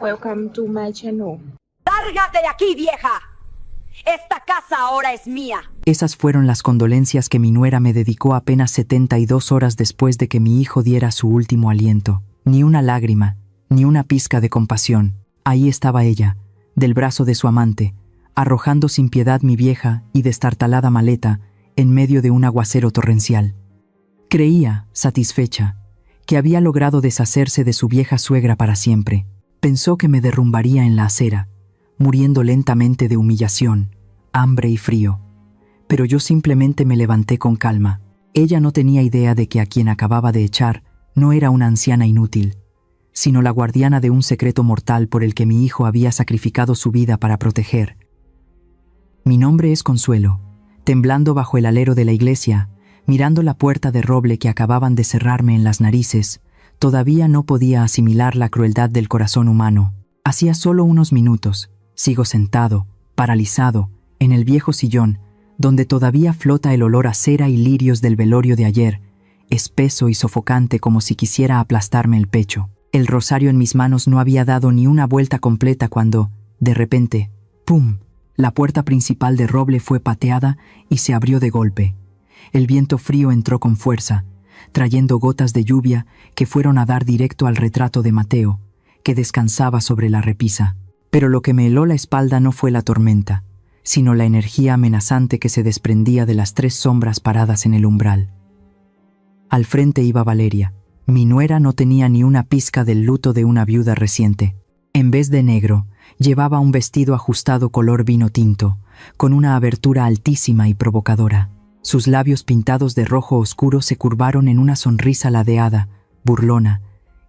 Welcome to my channel. ¡Lárgate de aquí, vieja! Esta casa ahora es mía. Esas fueron las condolencias que mi nuera me dedicó apenas 72 horas después de que mi hijo diera su último aliento. Ni una lágrima, ni una pizca de compasión. Ahí estaba ella, del brazo de su amante, arrojando sin piedad mi vieja y destartalada maleta en medio de un aguacero torrencial. Creía, satisfecha, que había logrado deshacerse de su vieja suegra para siempre. Pensó que me derrumbaría en la acera, muriendo lentamente de humillación, hambre y frío. Pero yo simplemente me levanté con calma. Ella no tenía idea de que a quien acababa de echar no era una anciana inútil, sino la guardiana de un secreto mortal por el que mi hijo había sacrificado su vida para proteger. Mi nombre es Consuelo. Temblando bajo el alero de la iglesia, mirando la puerta de roble que acababan de cerrarme en las narices, todavía no podía asimilar la crueldad del corazón humano. Hacía solo unos minutos, sigo sentado, paralizado, en el viejo sillón, donde todavía flota el olor a cera y lirios del velorio de ayer, espeso y sofocante como si quisiera aplastarme el pecho. El rosario en mis manos no había dado ni una vuelta completa cuando, de repente, ¡pum!, la puerta principal de roble fue pateada y se abrió de golpe. El viento frío entró con fuerza, trayendo gotas de lluvia que fueron a dar directo al retrato de Mateo, que descansaba sobre la repisa. Pero lo que me heló la espalda no fue la tormenta, sino la energía amenazante que se desprendía de las 3 sombras paradas en el umbral. Al frente iba Valeria. Mi nuera no tenía ni una pizca del luto de una viuda reciente. En vez de negro, llevaba un vestido ajustado color vino tinto, con una abertura altísima y provocadora. Sus labios pintados de rojo oscuro se curvaron en una sonrisa ladeada, burlona,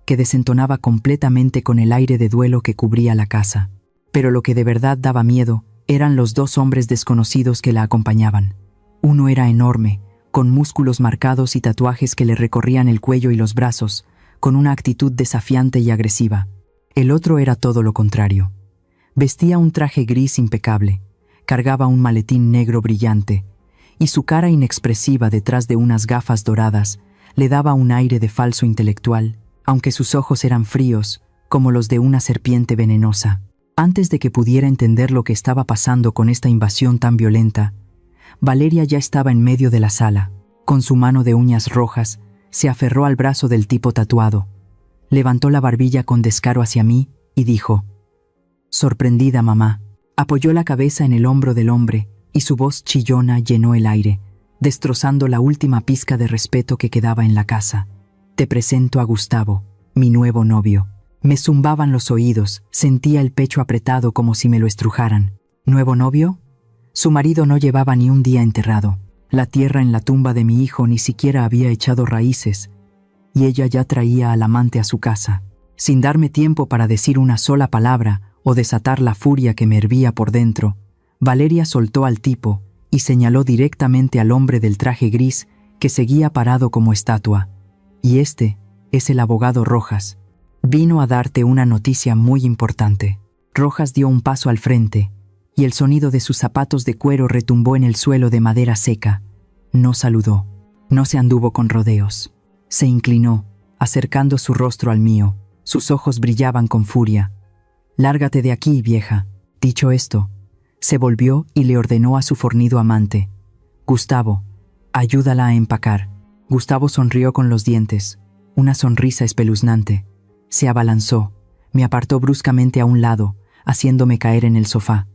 que desentonaba completamente con el aire de duelo que cubría la casa. Pero lo que de verdad daba miedo eran los 2 hombres desconocidos que la acompañaban. Uno era enorme, con músculos marcados y tatuajes que le recorrían el cuello y los brazos, con una actitud desafiante y agresiva. El otro era todo lo contrario. Vestía un traje gris impecable, cargaba un maletín negro brillante, y su cara inexpresiva detrás de unas gafas doradas le daba un aire de falso intelectual, aunque sus ojos eran fríos, como los de una serpiente venenosa. Antes de que pudiera entender lo que estaba pasando con esta invasión tan violenta, Valeria ya estaba en medio de la sala. Con su mano de uñas rojas, se aferró al brazo del tipo tatuado. Levantó la barbilla con descaro hacia mí y dijo: «Sorprendida, mamá». Apoyó la cabeza en el hombro del hombre y su voz chillona llenó el aire, destrozando la última pizca de respeto que quedaba en la casa. «Te presento a Gustavo, mi nuevo novio». Me zumbaban los oídos, sentía el pecho apretado como si me lo estrujaran. ¿Nuevo novio? Su marido no llevaba ni un día enterrado. La tierra en la tumba de mi hijo ni siquiera había echado raíces, y ella ya traía al amante a su casa. Sin darme tiempo para decir una sola palabra o desatar la furia que me hervía por dentro, Valeria soltó al tipo y señaló directamente al hombre del traje gris que seguía parado como estatua. «Y este es el abogado Rojas. Vino a darte una noticia muy importante». Rojas dio un paso al frente, y el sonido de sus zapatos de cuero retumbó en el suelo de madera seca. No saludó, no se anduvo con rodeos. Se inclinó, acercando su rostro al mío. Sus ojos brillaban con furia. «Lárgate de aquí, vieja». Dicho esto, se volvió y le ordenó a su fornido amante: «Gustavo, ayúdala a empacar». Gustavo sonrió con los dientes, una sonrisa espeluznante. Se abalanzó, me apartó bruscamente a un lado, haciéndome caer en el sofá.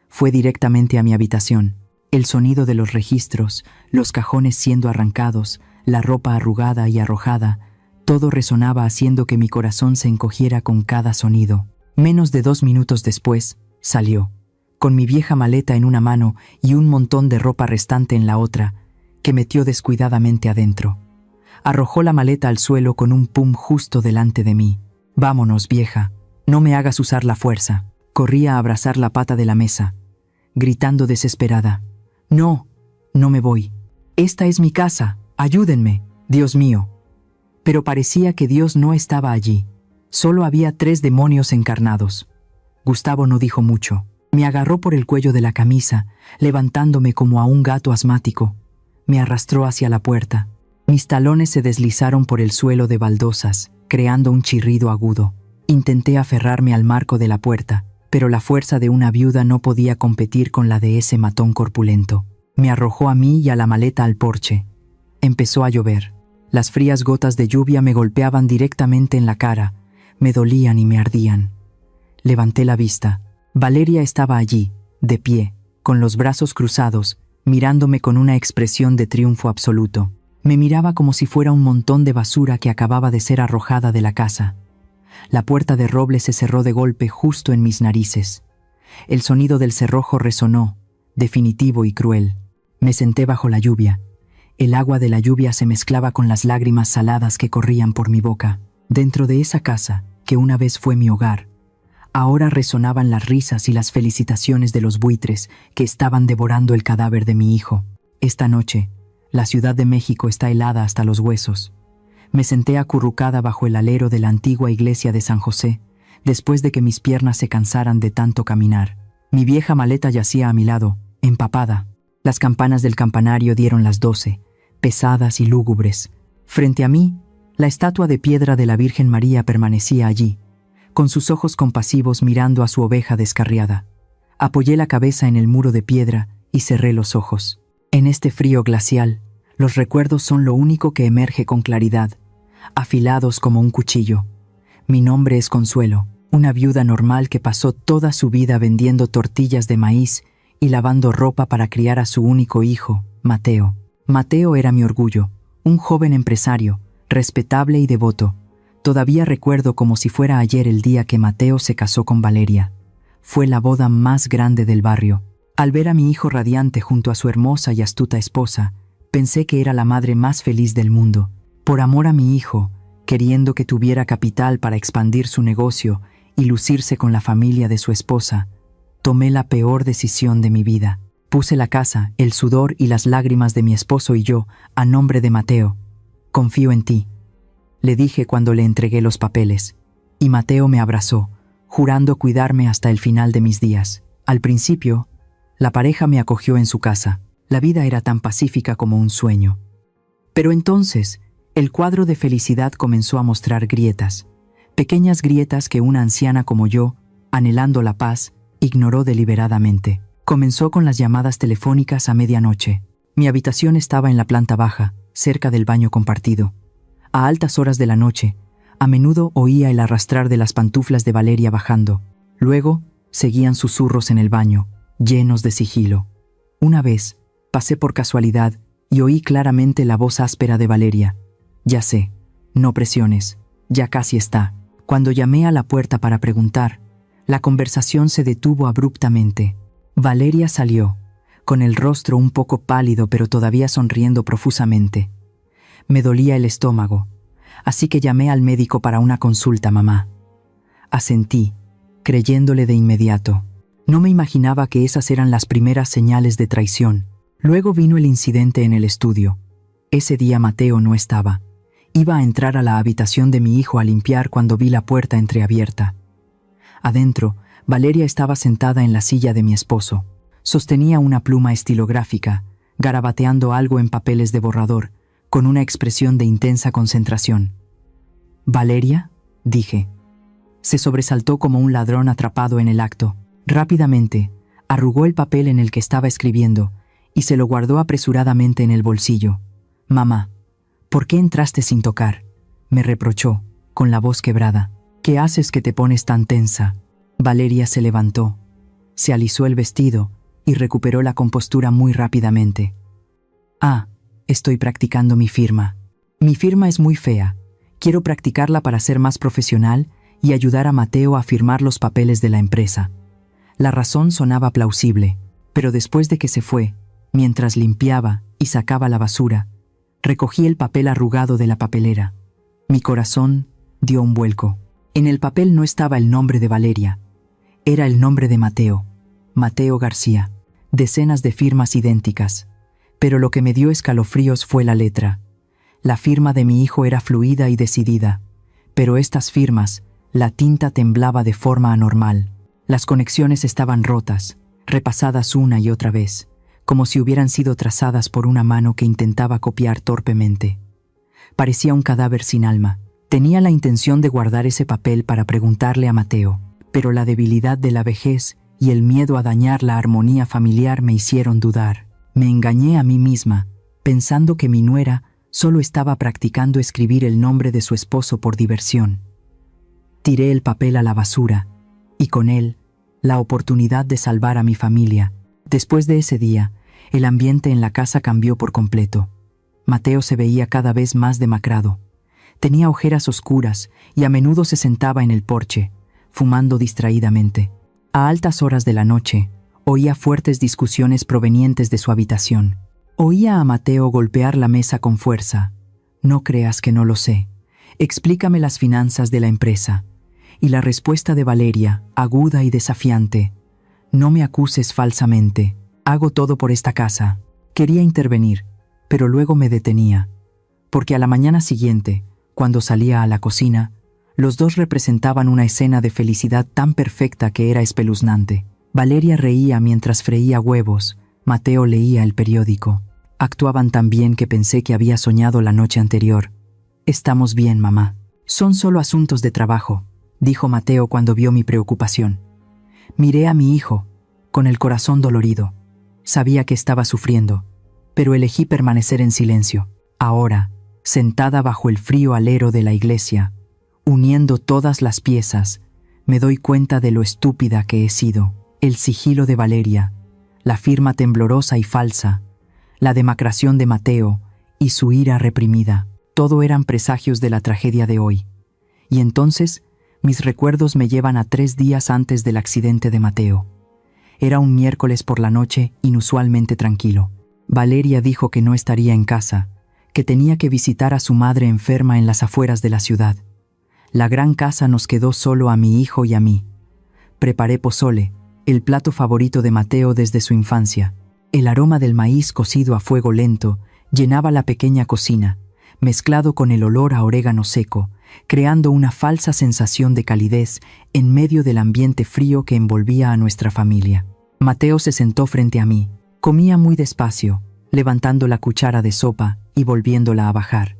Fue directamente a mi habitación. El sonido de los registros, los cajones siendo arrancados, la ropa arrugada y arrojada, todo resonaba haciendo que mi corazón se encogiera con cada sonido. Menos de 2 minutos después, salió, con mi vieja maleta en una mano y un montón de ropa restante en la otra, que metió descuidadamente adentro. Arrojó la maleta al suelo con un pum justo delante de mí. «Vámonos, vieja, no me hagas usar la fuerza». Corrí a abrazar la pata de la mesa, gritando desesperada: «No, no me voy. Esta es mi casa, ayúdenme, Dios mío». Pero parecía que Dios no estaba allí. Solo había 3 demonios encarnados. Gustavo no dijo mucho. Me agarró por el cuello de la camisa, levantándome como a un gato asmático. Me arrastró hacia la puerta. Mis talones se deslizaron por el suelo de baldosas, creando un chirrido agudo. Intenté aferrarme al marco de la puerta, pero la fuerza de una viuda no podía competir con la de ese matón corpulento. Me arrojó a mí y a la maleta al porche. Empezó a llover. Las frías gotas de lluvia me golpeaban directamente en la cara, me dolían y me ardían. Levanté la vista. Valeria estaba allí, de pie, con los brazos cruzados, mirándome con una expresión de triunfo absoluto. Me miraba como si fuera un montón de basura que acababa de ser arrojada de la casa. La puerta de roble se cerró de golpe justo en mis narices. El sonido del cerrojo resonó, definitivo y cruel. Me senté bajo la lluvia. El agua de la lluvia se mezclaba con las lágrimas saladas que corrían por mi boca. Dentro de esa casa, que una vez fue mi hogar, ahora resonaban las risas y las felicitaciones de los buitres que estaban devorando el cadáver de mi hijo. Esta noche, la Ciudad de México está helada hasta los huesos. Me senté acurrucada bajo el alero de la antigua iglesia de San José, después de que mis piernas se cansaran de tanto caminar. Mi vieja maleta yacía a mi lado, empapada. Las campanas del campanario dieron las 12, pesadas y lúgubres. Frente a mí, la estatua de piedra de la Virgen María permanecía allí, con sus ojos compasivos mirando a su oveja descarriada. Apoyé la cabeza en el muro de piedra y cerré los ojos. En este frío glacial, los recuerdos son lo único que emerge con claridad, afilados como un cuchillo. Mi nombre es Consuelo, una viuda normal que pasó toda su vida vendiendo tortillas de maíz y lavando ropa para criar a su único hijo, Mateo. Mateo era mi orgullo, un joven empresario, respetable y devoto. Todavía recuerdo como si fuera ayer el día que Mateo se casó con Valeria. Fue la boda más grande del barrio. Al ver a mi hijo radiante junto a su hermosa y astuta esposa, pensé que era la madre más feliz del mundo. Por amor a mi hijo, queriendo que tuviera capital para expandir su negocio y lucirse con la familia de su esposa, tomé la peor decisión de mi vida. Puse la casa, el sudor y las lágrimas de mi esposo y yo a nombre de Mateo. Confío en ti, le dije cuando le entregué los papeles, y Mateo me abrazó, jurando cuidarme hasta el final de mis días. Al principio, la pareja me acogió en su casa. La vida era tan pacífica como un sueño. Pero entonces, el cuadro de felicidad comenzó a mostrar grietas, pequeñas grietas que una anciana como yo, anhelando la paz, ignoró deliberadamente. Comenzó con las llamadas telefónicas a medianoche. Mi habitación estaba en la planta baja, cerca del baño compartido. A altas horas de la noche, a menudo oía el arrastrar de las pantuflas de Valeria bajando. Luego, seguían susurros en el baño, llenos de sigilo. Una vez, pasé por casualidad y oí claramente la voz áspera de Valeria. «Ya sé, no presiones, ya casi está». Cuando llamé a la puerta para preguntar, la conversación se detuvo abruptamente. Valeria salió, con el rostro un poco pálido pero todavía sonriendo profusamente. Me dolía el estómago, así que llamé al médico para una consulta, mamá. Asentí, creyéndole de inmediato. No me imaginaba que esas eran las primeras señales de traición. Luego vino el incidente en el estudio. Ese día Mateo no estaba. Iba a entrar a la habitación de mi hijo a limpiar cuando vi la puerta entreabierta. Adentro, Valeria estaba sentada en la silla de mi esposo. Sostenía una pluma estilográfica, garabateando algo en papeles de borrador, con una expresión de intensa concentración. «¿Valeria?», dije. Se sobresaltó como un ladrón atrapado en el acto. Rápidamente, arrugó el papel en el que estaba escribiendo y se lo guardó apresuradamente en el bolsillo. «Mamá, ¿por qué entraste sin tocar?», me reprochó, con la voz quebrada. «¿Qué haces que te pones tan tensa?». Valeria se levantó, se alisó el vestido y recuperó la compostura muy rápidamente. «Ah, estoy practicando mi firma. Mi firma es muy fea. Quiero practicarla para ser más profesional y ayudar a Mateo a firmar los papeles de la empresa». La razón sonaba plausible, pero después de que se fue, mientras limpiaba y sacaba la basura, recogí el papel arrugado de la papelera. Mi corazón dio un vuelco. En el papel no estaba el nombre de Valeria. Era el nombre de Mateo, Mateo García. Decenas de firmas idénticas. Pero lo que me dio escalofríos fue la letra. La firma de mi hijo era fluida y decidida, pero estas firmas, la tinta temblaba de forma anormal. Las conexiones estaban rotas, repasadas una y otra vez, como si hubieran sido trazadas por una mano que intentaba copiar torpemente. Parecía un cadáver sin alma, Tenía la intención de guardar ese papel para preguntarle a Mateo, pero la debilidad de la vejez y el miedo a dañar la armonía familiar me hicieron dudar. Me engañé a mí misma, pensando que mi nuera solo estaba practicando escribir el nombre de su esposo por diversión. Tiré el papel a la basura, y con él, la oportunidad de salvar a mi familia. Después de ese día, el ambiente en la casa cambió por completo. Mateo se veía cada vez más demacrado. Tenía ojeras oscuras y a menudo se sentaba en el porche, fumando distraídamente. A altas horas de la noche, oía fuertes discusiones provenientes de su habitación. Oía a Mateo golpear la mesa con fuerza. No creas que no lo sé. Explícame las finanzas de la empresa. Y la respuesta de Valeria, aguda y desafiante. No me acuses falsamente. Hago todo por esta casa. Quería intervenir, pero luego me detenía. Porque a la mañana siguiente, cuando salía a la cocina, los dos representaban una escena de felicidad tan perfecta que era espeluznante. Valeria reía mientras freía huevos. Mateo leía el periódico. Actuaban tan bien que pensé que había soñado la noche anterior. Estamos bien, mamá. Son solo asuntos de trabajo, dijo Mateo cuando vio mi preocupación. Miré a mi hijo, con el corazón dolorido. Sabía que estaba sufriendo, pero elegí permanecer en silencio. Ahora, sentada bajo el frío alero de la iglesia, uniendo todas las piezas, me doy cuenta de lo estúpida que he sido. El sigilo de Valeria, la firma temblorosa y falsa, la demacración de Mateo y su ira reprimida, todo eran presagios de la tragedia de hoy. Y entonces, mis recuerdos me llevan a 3 días antes del accidente de Mateo. Era un miércoles por la noche, inusualmente tranquilo. Valeria dijo que no estaría en casa, que tenía que visitar a su madre enferma en las afueras de la ciudad. La gran casa nos quedó solo a mi hijo y a mí. Preparé pozole, el plato favorito de Mateo desde su infancia. El aroma del maíz cocido a fuego lento llenaba la pequeña cocina, mezclado con el olor a orégano seco, creando una falsa sensación de calidez en medio del ambiente frío que envolvía a nuestra familia. Mateo se sentó frente a mí. Comía muy despacio, levantando la cuchara de sopa y volviéndola a bajar.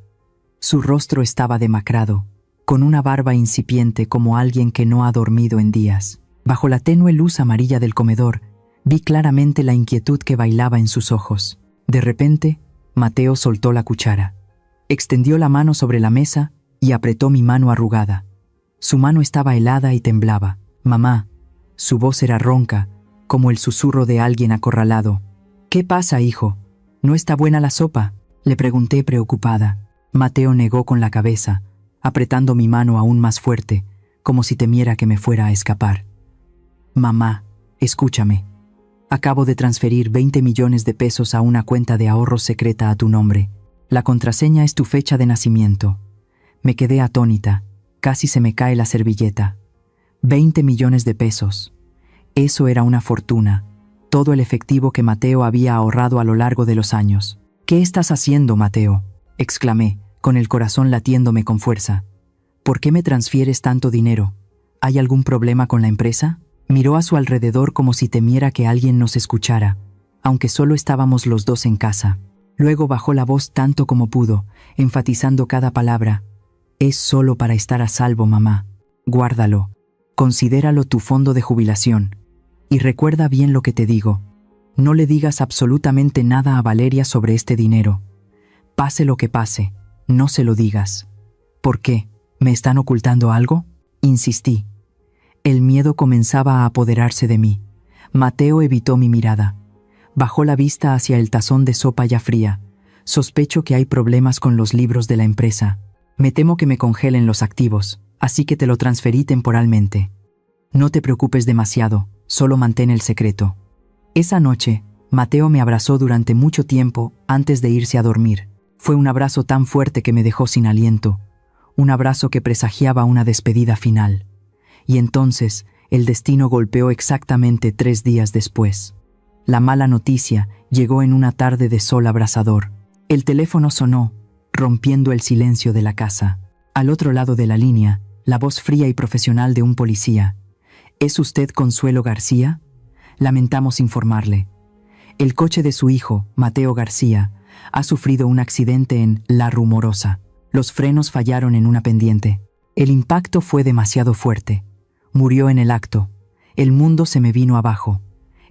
Su rostro estaba demacrado, con una barba incipiente como alguien que no ha dormido en días. Bajo la tenue luz amarilla del comedor, vi claramente la inquietud que bailaba en sus ojos. De repente, Mateo soltó la cuchara. Extendió la mano sobre la mesa y apretó mi mano arrugada. Su mano estaba helada y temblaba. Mamá, su voz era ronca, como el susurro de alguien acorralado. ¿Qué pasa, hijo? ¿No está buena la sopa?, le pregunté preocupada. Mateo negó con la cabeza, apretando mi mano aún más fuerte, como si temiera que me fuera a escapar. Mamá, escúchame. Acabo de transferir 20 millones de pesos a una cuenta de ahorros secreta a tu nombre. La contraseña es tu fecha de nacimiento. Me quedé atónita. Casi se me cae la servilleta. 20 millones de pesos. Eso era una fortuna. Todo el efectivo que Mateo había ahorrado a lo largo de los años. ¿Qué estás haciendo, Mateo?, exclamé, con el corazón latiéndome con fuerza. ¿Por qué me transfieres tanto dinero? ¿Hay algún problema con la empresa? Miró a su alrededor como si temiera que alguien nos escuchara, aunque solo estábamos los dos en casa. Luego bajó la voz tanto como pudo, enfatizando cada palabra. Es solo para estar a salvo, mamá. Guárdalo. Considéralo tu fondo de jubilación. Y recuerda bien lo que te digo. No le digas absolutamente nada a Valeria sobre este dinero. Pase lo que pase, no se lo digas. ¿Por qué? ¿Me están ocultando algo?, insistí. El miedo comenzaba a apoderarse de mí. Mateo evitó mi mirada. Bajó la vista hacia el tazón de sopa ya fría. Sospecho que hay problemas con los libros de la empresa. Me temo que me congelen los activos, así que te lo transferí temporalmente. No te preocupes demasiado, solo mantén el secreto. Esa noche, Mateo me abrazó durante mucho tiempo antes de irse a dormir. Fue un abrazo tan fuerte que me dejó sin aliento, un abrazo que presagiaba una despedida final. Y entonces, el destino golpeó exactamente 3 días después. La mala noticia llegó en una tarde de sol abrasador. El teléfono sonó, rompiendo el silencio de la casa. Al otro lado de la línea, la voz fría y profesional de un policía. ¿Es usted Consuelo García? Lamentamos informarle. El coche de su hijo, Mateo García, ha sufrido un accidente en La Rumorosa. Los frenos fallaron en una pendiente. El impacto fue demasiado fuerte. Murió en el acto. El mundo se me vino abajo.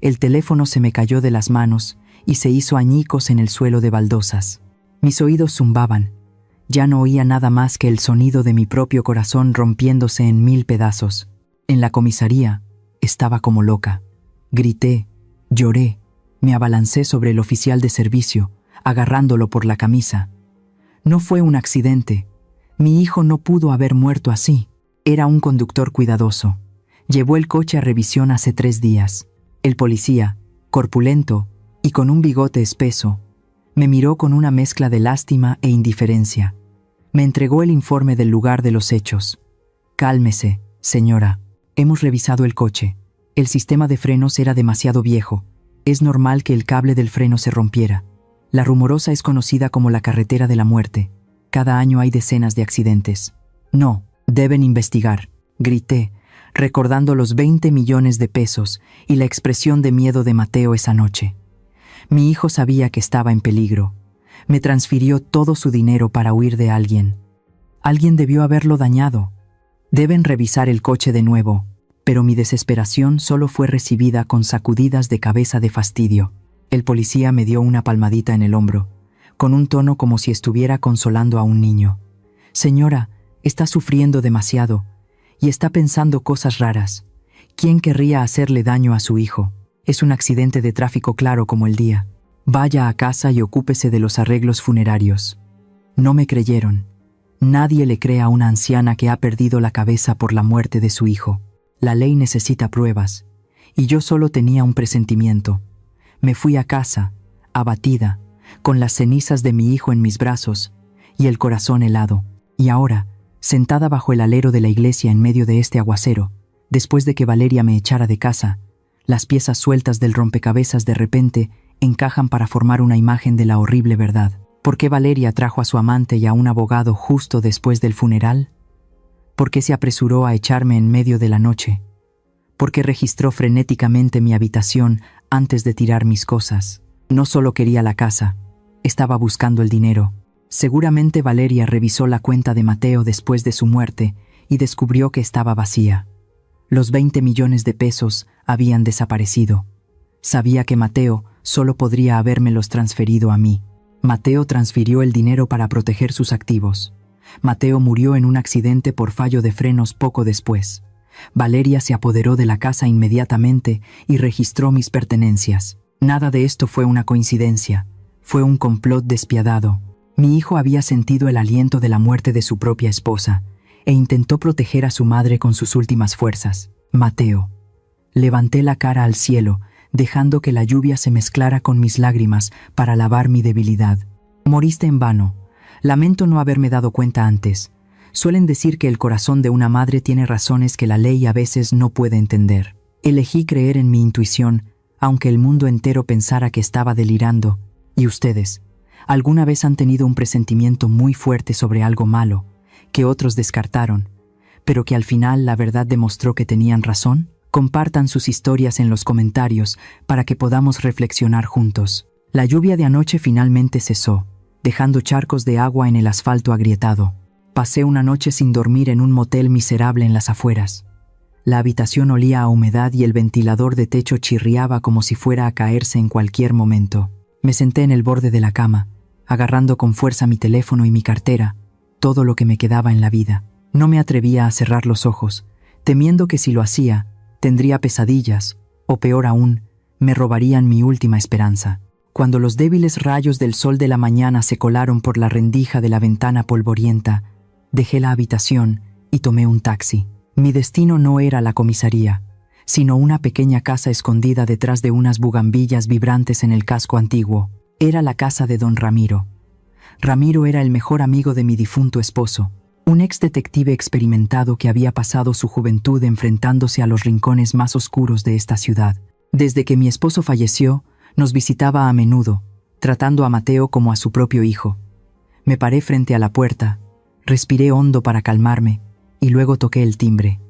El teléfono se me cayó de las manos y se hizo añicos en el suelo de baldosas. Mis oídos zumbaban. Ya no oía nada más que el sonido de mi propio corazón rompiéndose en 1000 pedazos. En la comisaría estaba como loca. Grité, lloré, me abalancé sobre el oficial de servicio, agarrándolo por la camisa. No fue un accidente. Mi hijo no pudo haber muerto así. Era un conductor cuidadoso. Llevó el coche a revisión hace 3 días. El policía, corpulento y con un bigote espeso, me miró con una mezcla de lástima e indiferencia. Me entregó el informe del lugar de los hechos. Cálmese, señora. Hemos revisado el coche. El sistema de frenos era demasiado viejo. Es normal que el cable del freno se rompiera. La Rumorosa es conocida como la carretera de la muerte. Cada año hay decenas de accidentes. No, deben investigar, grité, recordando los 20 millones de pesos y la expresión de miedo de Mateo esa noche. Mi hijo sabía que estaba en peligro. Me transfirió todo su dinero para huir de alguien. Alguien debió haberlo dañado. Deben revisar el coche de nuevo, pero mi desesperación solo fue recibida con sacudidas de cabeza de fastidio. El policía me dio una palmadita en el hombro, con un tono como si estuviera consolando a un niño. Señora, está sufriendo demasiado y está pensando cosas raras. ¿Quién querría hacerle daño a su hijo? Es un accidente de tráfico claro como el día. Vaya a casa y ocúpese de los arreglos funerarios. No me creyeron. Nadie le cree a una anciana que ha perdido la cabeza por la muerte de su hijo. La ley necesita pruebas, y yo solo tenía un presentimiento. Me fui a casa, abatida, con las cenizas de mi hijo en mis brazos y el corazón helado. Y ahora, sentada bajo el alero de la iglesia en medio de este aguacero, después de que Valeria me echara de casa, las piezas sueltas del rompecabezas de repente encajan para formar una imagen de la horrible verdad. ¿Por qué Valeria trajo a su amante y a un abogado justo después del funeral? ¿Por qué se apresuró a echarme en medio de la noche? ¿Por qué registró frenéticamente mi habitación antes de tirar mis cosas? No solo quería la casa, estaba buscando el dinero. Seguramente Valeria revisó la cuenta de Mateo después de su muerte y descubrió que estaba vacía. Los 20 millones de pesos habían desaparecido. Sabía que Mateo solo podría habérmelos transferido a mí. Mateo transfirió el dinero para proteger sus activos. Mateo murió en un accidente por fallo de frenos poco después. Valeria se apoderó de la casa inmediatamente y registró mis pertenencias. Nada de esto fue una coincidencia. Fue un complot despiadado. Mi hijo había sentido el aliento de la muerte de su propia esposa e intentó proteger a su madre con sus últimas fuerzas. Mateo. Levanté la cara al cielo, dejando que la lluvia se mezclara con mis lágrimas para lavar mi debilidad. Moriste en vano. Lamento no haberme dado cuenta antes. Suelen decir que el corazón de una madre tiene razones que la ley a veces no puede entender. Elegí creer en mi intuición, aunque el mundo entero pensara que estaba delirando. ¿Y ustedes? ¿Alguna vez han tenido un presentimiento muy fuerte sobre algo malo, que otros descartaron, pero que al final la verdad demostró que tenían razón? Compartan sus historias en los comentarios para que podamos reflexionar juntos. La lluvia de anoche finalmente cesó, dejando charcos de agua en el asfalto agrietado. Pasé una noche sin dormir en un motel miserable en las afueras. La habitación olía a humedad y el ventilador de techo chirriaba como si fuera a caerse en cualquier momento. Me senté en el borde de la cama, agarrando con fuerza mi teléfono y mi cartera, todo lo que me quedaba en la vida. No me atrevía a cerrar los ojos, temiendo que si lo hacía, tendría pesadillas, o peor aún, me robarían mi última esperanza. Cuando los débiles rayos del sol de la mañana se colaron por la rendija de la ventana polvorienta, dejé la habitación y tomé un taxi. Mi destino no era la comisaría, sino una pequeña casa escondida detrás de unas bugambillas vibrantes en el casco antiguo. Era la casa de don Ramiro. Ramiro era el mejor amigo de mi difunto esposo, un ex detective experimentado que había pasado su juventud enfrentándose a los rincones más oscuros de esta ciudad. Desde que mi esposo falleció, nos visitaba a menudo, tratando a Mateo como a su propio hijo. Me paré frente a la puerta, respiré hondo para calmarme, y luego toqué el timbre.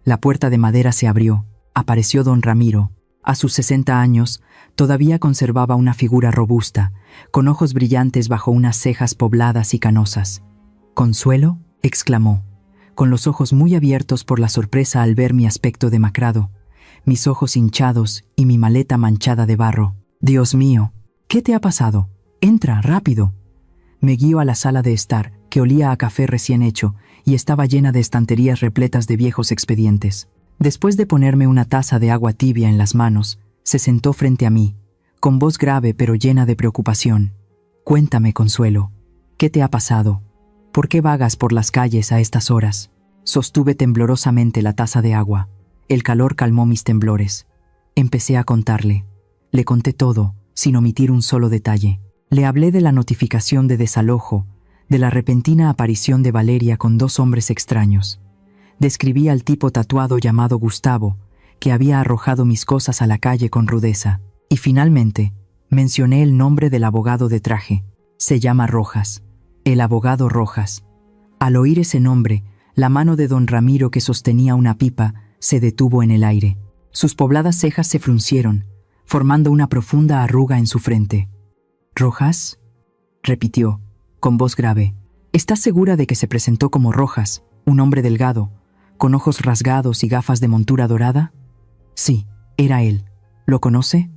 La puerta de madera se abrió. Apareció don Ramiro. A sus 60 años, todavía conservaba una figura robusta, con ojos brillantes bajo unas cejas pobladas y canosas. ¿Consuelo?, exclamó, con los ojos muy abiertos por la sorpresa al ver mi aspecto demacrado, mis ojos hinchados y mi maleta manchada de barro. Dios mío, ¿qué te ha pasado? Entra, rápido. Me guió a la sala de estar, que olía a café recién hecho y estaba llena de estanterías repletas de viejos expedientes. Después de ponerme una taza de agua tibia en las manos, se sentó frente a mí, con voz grave pero llena de preocupación. Cuéntame, Consuelo, ¿qué te ha pasado? ¿Por qué vagas por las calles a estas horas? Sostuve temblorosamente la taza de agua. El calor calmó mis temblores. Empecé a contarle. Le conté todo, sin omitir un solo detalle. Le hablé de la notificación de desalojo, de la repentina aparición de Valeria con 2 hombres extraños. Describí al tipo tatuado llamado Gustavo, que había arrojado mis cosas a la calle con rudeza. Y finalmente, mencioné el nombre del abogado de traje. Se llama Rojas. El abogado Rojas. Al oír ese nombre, la mano de don Ramiro, que sostenía una pipa, se detuvo en el aire. Sus pobladas cejas se fruncieron, formando una profunda arruga en su frente. ¿Rojas?, repitió, con voz grave. ¿Estás segura de que se presentó como Rojas, un hombre delgado, con ojos rasgados y gafas de montura dorada? Sí, era él. ¿Lo conoce?,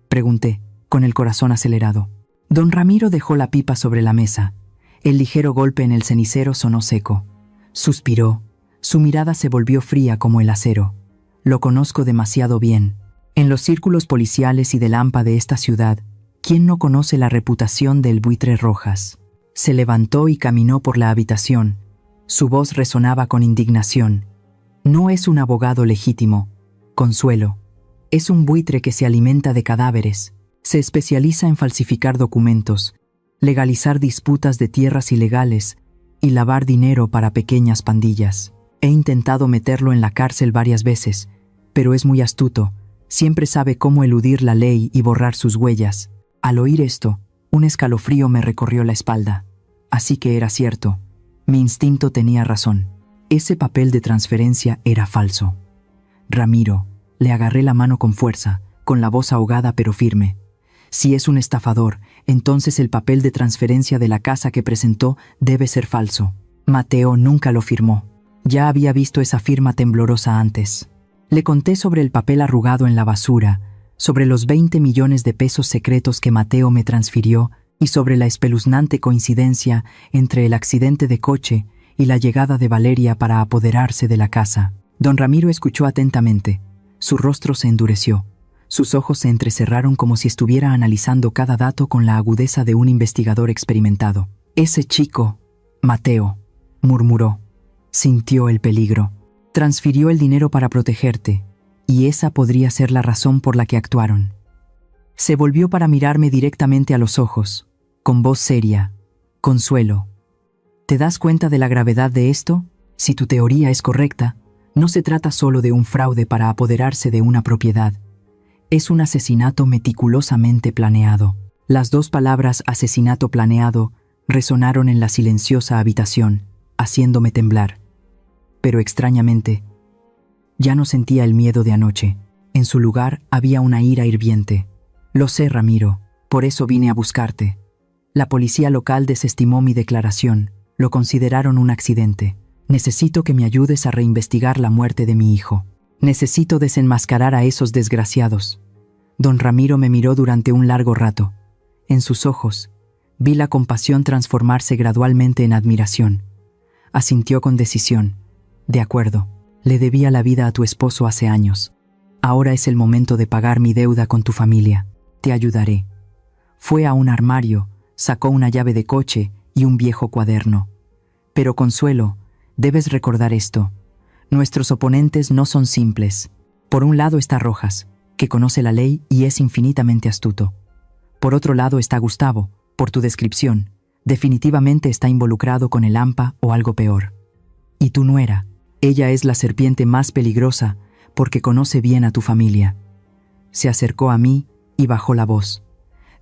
pregunté, con el corazón acelerado. Don Ramiro dejó la pipa sobre la mesa. El ligero golpe en el cenicero sonó seco. Suspiró. Su mirada se volvió fría como el acero. Lo conozco demasiado bien. En los círculos policiales y del AMPA de esta ciudad, ¿quién no conoce la reputación del buitre Rojas? Se levantó y caminó por la habitación. Su voz resonaba con indignación. No es un abogado legítimo, Consuelo. Es un buitre que se alimenta de cadáveres. Se especializa en falsificar documentos, legalizar disputas de tierras ilegales y lavar dinero para pequeñas pandillas. He intentado meterlo en la cárcel varias veces, pero es muy astuto. Siempre sabe cómo eludir la ley y borrar sus huellas. Al oír esto, un escalofrío me recorrió la espalda. Así que era cierto. Mi instinto tenía razón. Ese papel de transferencia era falso. Ramiro, le agarré la mano con fuerza, con la voz ahogada pero firme. Si es un estafador, entonces el papel de transferencia de la casa que presentó debe ser falso. Mateo nunca lo firmó. Ya había visto esa firma temblorosa antes. Le conté sobre el papel arrugado en la basura, sobre los 20 millones de pesos secretos que Mateo me transfirió y sobre la espeluznante coincidencia entre el accidente de coche y la llegada de Valeria para apoderarse de la casa. Don Ramiro escuchó atentamente. Su rostro se endureció. Sus ojos se entrecerraron como si estuviera analizando cada dato con la agudeza de un investigador experimentado. «Ese chico, Mateo», murmuró. Sintió el peligro. Transfirió el dinero para protegerte, y esa podría ser la razón por la que actuaron. Se volvió para mirarme directamente a los ojos, con voz seria. «Consuelo, ¿te das cuenta de la gravedad de esto? Si tu teoría es correcta, no se trata solo de un fraude para apoderarse de una propiedad. Es un asesinato meticulosamente planeado». Las 2 palabras asesinato planeado resonaron en la silenciosa habitación, haciéndome temblar. Pero extrañamente, ya no sentía el miedo de anoche. En su lugar había una ira hirviente. «Lo sé, Ramiro, por eso vine a buscarte. La policía local desestimó mi declaración, lo consideraron un accidente. Necesito que me ayudes a reinvestigar la muerte de mi hijo. Necesito desenmascarar a esos desgraciados». Don Ramiro me miró durante un largo rato. En sus ojos, vi la compasión transformarse gradualmente en admiración. Asintió con decisión. «De acuerdo, le debía la vida a tu esposo hace años. Ahora es el momento de pagar mi deuda con tu familia. Te ayudaré». Fue a un armario, sacó una llave de coche y un viejo cuaderno. «Pero Consuelo, debes recordar esto. Nuestros oponentes no son simples. Por un lado está Rojas, que conoce la ley y es infinitamente astuto. Por otro lado está Gustavo, por tu descripción, definitivamente está involucrado con el AMPA o algo peor. Y tu nuera, ella es la serpiente más peligrosa porque conoce bien a tu familia». Se acercó a mí y bajó la voz.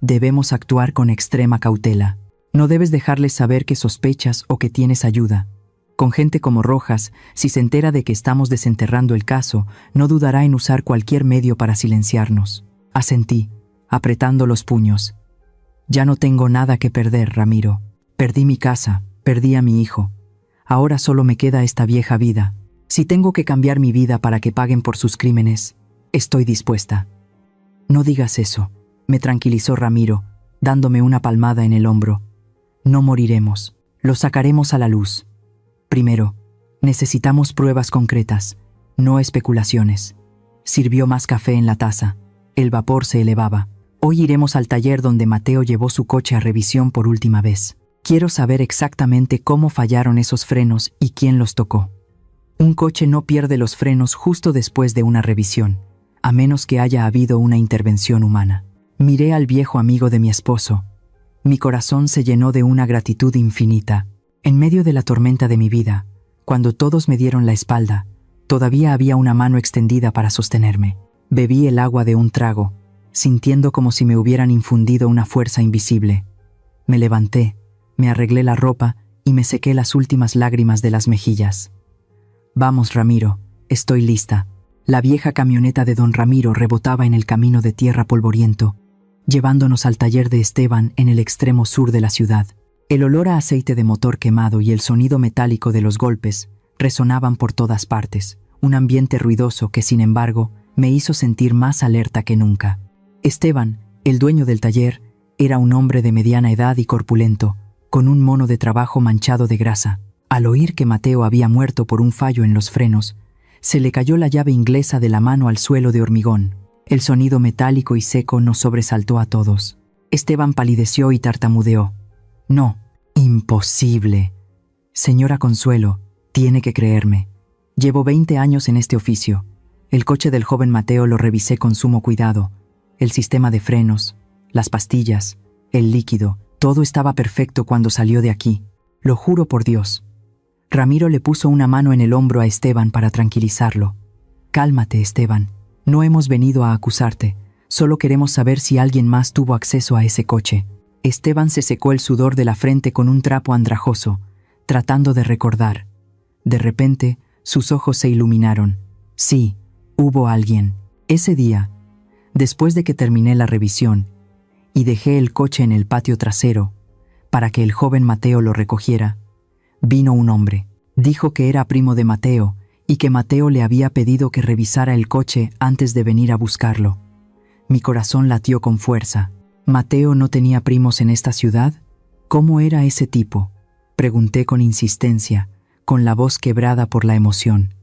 «Debemos actuar con extrema cautela. No debes dejarles saber que sospechas o que tienes ayuda. Con gente como Rojas, si se entera de que estamos desenterrando el caso, no dudará en usar cualquier medio para silenciarnos». Asentí, apretando los puños. «Ya no tengo nada que perder, Ramiro. Perdí mi casa, Perdí a mi hijo. Ahora solo me queda esta vieja vida. Si tengo que cambiar mi vida para que paguen por sus crímenes, estoy dispuesta. No digas eso, me tranquilizó Ramiro, dándome una palmada en el hombro. No moriremos, lo sacaremos a la luz. Primero, necesitamos pruebas concretas, no especulaciones. Sirvió más café en la taza. El vapor se elevaba. Hoy iremos al taller donde Mateo llevó su coche a revisión por última vez. Quiero saber exactamente cómo fallaron esos frenos y quién los tocó. Un coche no pierde los frenos justo después de una revisión, a menos que haya habido una intervención humana. Miré al viejo amigo de mi esposo. Mi corazón se llenó de una gratitud infinita. En medio de la tormenta de mi vida, cuando todos me dieron la espalda, todavía había una mano extendida para sostenerme. Bebí el agua de un trago, sintiendo como si me hubieran infundido una fuerza invisible. Me levanté, me arreglé la ropa y me sequé las últimas lágrimas de las mejillas. Vamos, Ramiro, estoy lista. La vieja camioneta de don Ramiro rebotaba en el camino de tierra polvoriento, llevándonos al taller de Esteban en el extremo sur de la ciudad. El olor a aceite de motor quemado y el sonido metálico de los golpes resonaban por todas partes, un ambiente ruidoso que, sin embargo, me hizo sentir más alerta que nunca. Esteban, el dueño del taller, era un hombre de mediana edad y corpulento, con un mono de trabajo manchado de grasa. Al oír que Mateo había muerto por un fallo en los frenos, se le cayó la llave inglesa de la mano al suelo de hormigón. El sonido metálico y seco nos sobresaltó a todos. Esteban palideció y tartamudeó. No, imposible. Señora Consuelo, tiene que creerme. Llevo 20 años en este oficio. El coche del joven Mateo lo revisé con sumo cuidado. El sistema de frenos, las pastillas, el líquido, todo estaba perfecto cuando salió de aquí. Lo juro por Dios. Ramiro le puso una mano en el hombro a Esteban para tranquilizarlo. Cálmate, Esteban. No hemos venido a acusarte. Solo queremos saber si alguien más tuvo acceso a ese coche. Esteban se secó el sudor de la frente con un trapo andrajoso, tratando de recordar. De repente, sus ojos se iluminaron. Sí, hubo alguien. Ese día, después de que terminé la revisión y dejé el coche en el patio trasero para que el joven Mateo lo recogiera, vino un hombre. Dijo que era primo de Mateo y que Mateo le había pedido que revisara el coche antes de venir a buscarlo. Mi corazón latió con fuerza. ¿Mateo no tenía primos en esta ciudad? ¿Cómo era ese tipo? Pregunté con insistencia, con la voz quebrada por la emoción.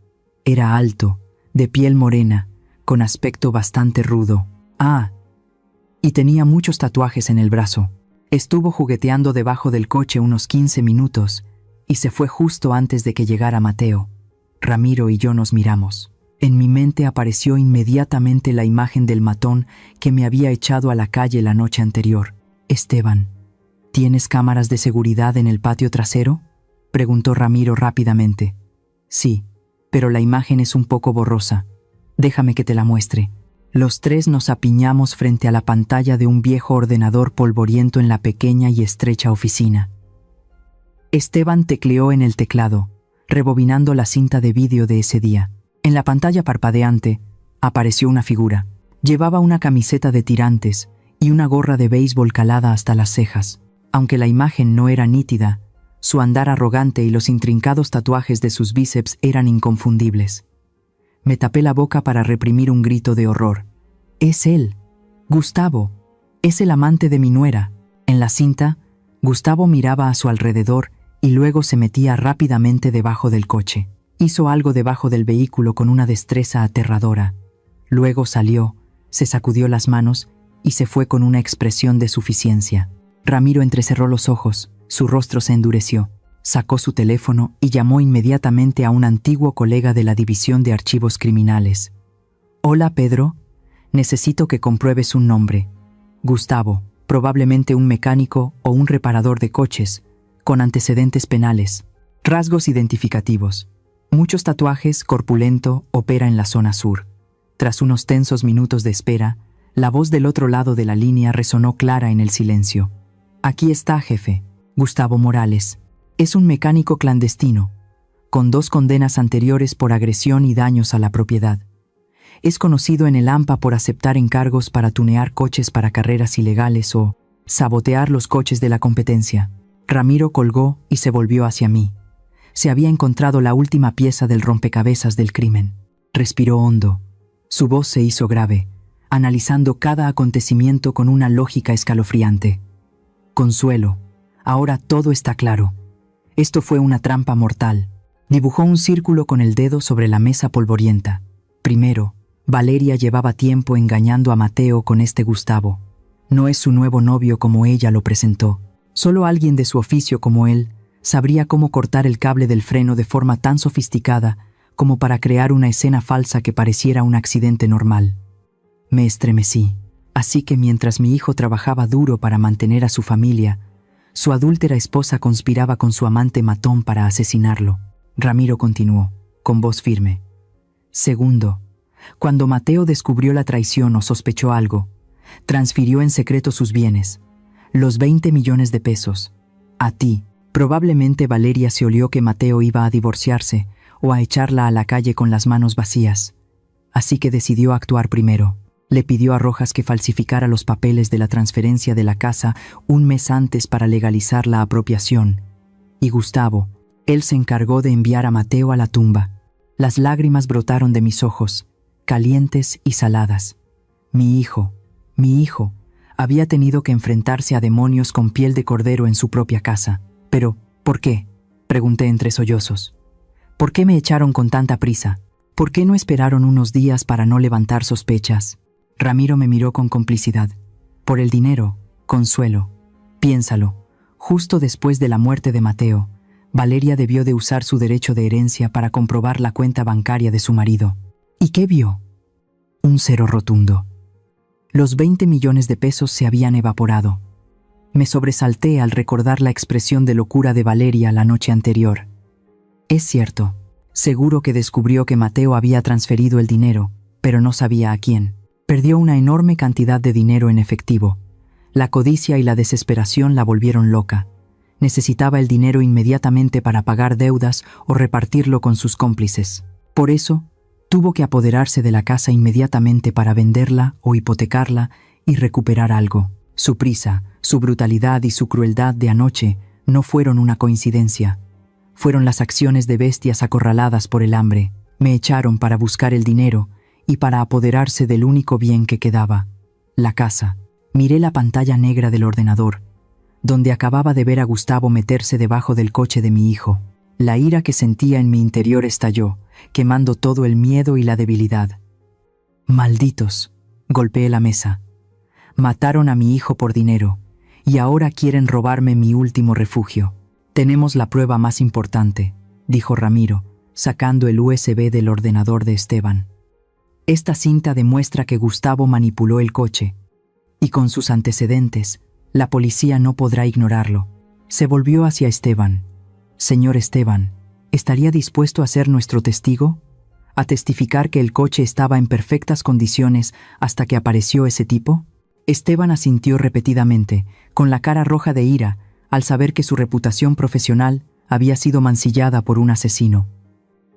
Era alto, de piel morena, con aspecto bastante rudo. Ah, y tenía muchos tatuajes en el brazo. Estuvo jugueteando debajo del coche unos 15 minutos y se fue justo antes de que llegara Mateo. Ramiro y yo nos miramos. En mi mente apareció inmediatamente la imagen del matón que me había echado a la calle la noche anterior. Esteban, ¿tienes cámaras de seguridad en el patio trasero?, preguntó Ramiro rápidamente. Sí, pero la imagen es un poco borrosa. Déjame que te la muestre. Los tres nos apiñamos frente a la pantalla de un viejo ordenador polvoriento en la pequeña y estrecha oficina. Esteban tecleó en el teclado, rebobinando la cinta de vídeo de ese día. En la pantalla parpadeante apareció una figura. Llevaba una camiseta de tirantes y una gorra de béisbol calada hasta las cejas. Aunque la imagen no era nítida, su andar arrogante y los intrincados tatuajes de sus bíceps eran inconfundibles. Me tapé la boca para reprimir un grito de horror. Es él, Gustavo, es el amante de mi nuera. En la cinta, Gustavo miraba a su alrededor y luego se metía rápidamente debajo del coche. Hizo algo debajo del vehículo con una destreza aterradora. Luego salió, se sacudió las manos y se fue con una expresión de suficiencia. Ramiro entrecerró los ojos, su rostro se endureció. Sacó su teléfono y llamó inmediatamente a un antiguo colega de la División de Archivos Criminales. Hola, Pedro. Necesito que compruebes un nombre. Gustavo, probablemente un mecánico o un reparador de coches, con antecedentes penales. Rasgos identificativos. Muchos tatuajes, corpulento, opera en la zona sur. Tras unos tensos minutos de espera, la voz del otro lado de la línea resonó clara en el silencio. Aquí está, jefe. Gustavo Morales. Es un mecánico clandestino, con 2 condenas anteriores por agresión y daños a la propiedad. Es conocido en el AMPA por aceptar encargos para tunear coches para carreras ilegales o sabotear los coches de la competencia. Ramiro colgó y se volvió hacia mí. Se había encontrado la última pieza del rompecabezas del crimen. Respiró hondo. Su voz se hizo grave, analizando cada acontecimiento con una lógica escalofriante. Consuelo, ahora todo está claro. Esto fue una trampa mortal. Dibujó un círculo con el dedo sobre la mesa polvorienta. Primero, Valeria llevaba tiempo engañando a Mateo con este Gustavo. No es su nuevo novio como ella lo presentó. Solo alguien de su oficio como él sabría cómo cortar el cable del freno de forma tan sofisticada como para crear una escena falsa que pareciera un accidente normal. Me estremecí. Así que mientras mi hijo trabajaba duro para mantener a su familia, su adúltera esposa conspiraba con su amante matón para asesinarlo. Ramiro continuó, con voz firme. Segundo, cuando Mateo descubrió la traición o sospechó algo, transfirió en secreto sus bienes, los 20 millones de pesos, a ti. Probablemente Valeria se olió que Mateo iba a divorciarse o a echarla a la calle con las manos vacías. Así que decidió actuar primero. Le pidió a Rojas que falsificara los papeles de la transferencia de la casa un mes antes para legalizar la apropiación. Y Gustavo, él se encargó de enviar a Mateo a la tumba. Las lágrimas brotaron de mis ojos, calientes y saladas. Mi hijo, había tenido que enfrentarse a demonios con piel de cordero en su propia casa. Pero, ¿por qué?, pregunté entre sollozos. ¿Por qué me echaron con tanta prisa? ¿Por qué no esperaron unos días para no levantar sospechas? Ramiro me miró con complicidad. Por el dinero, Consuelo. Piénsalo. Justo después de la muerte de Mateo, Valeria debió de usar su derecho de herencia para comprobar la cuenta bancaria de su marido. ¿Y qué vio? Un cero rotundo. Los 20 millones de pesos se habían evaporado. Me sobresalté al recordar la expresión de locura de Valeria la noche anterior. Es cierto, seguro que descubrió que Mateo había transferido el dinero, pero no sabía a quién. Perdió una enorme cantidad de dinero en efectivo. La codicia y la desesperación la volvieron loca. Necesitaba el dinero inmediatamente para pagar deudas o repartirlo con sus cómplices. Por eso, tuvo que apoderarse de la casa inmediatamente para venderla o hipotecarla y recuperar algo. Su prisa, su brutalidad y su crueldad de anoche no fueron una coincidencia. Fueron las acciones de bestias acorraladas por el hambre. Me echaron para buscar el dinero y para apoderarse del único bien que quedaba, la casa. Miré la pantalla negra del ordenador, donde acababa de ver a Gustavo meterse debajo del coche de mi hijo. La ira que sentía en mi interior estalló, quemando todo el miedo y la debilidad. Malditos, golpeé la mesa. Mataron a mi hijo por dinero, y ahora quieren robarme mi último refugio. Tenemos la prueba más importante, dijo Ramiro, sacando el USB del ordenador de Esteban. Esta cinta demuestra que Gustavo manipuló el coche, y con sus antecedentes, la policía no podrá ignorarlo. Se volvió hacia Esteban. Señor Esteban, ¿estaría dispuesto a ser nuestro testigo? ¿A testificar que el coche estaba en perfectas condiciones hasta que apareció ese tipo? Esteban asintió repetidamente, con la cara roja de ira, al saber que su reputación profesional había sido mancillada por un asesino.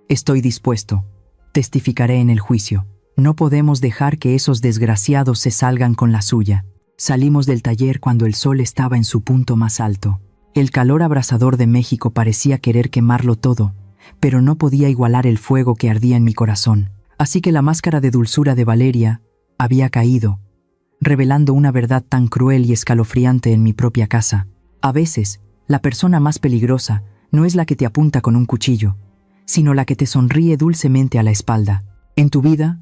Estoy dispuesto. Testificaré en el juicio. No podemos dejar que esos desgraciados se salgan con la suya. Salimos del taller cuando el sol estaba en su punto más alto. El calor abrasador de México parecía querer quemarlo todo, pero no podía igualar el fuego que ardía en mi corazón. Así que la máscara de dulzura de Valeria había caído, revelando una verdad tan cruel y escalofriante en mi propia casa. A veces, la persona más peligrosa no es la que te apunta con un cuchillo, sino la que te sonríe dulcemente a la espalda. En tu vida,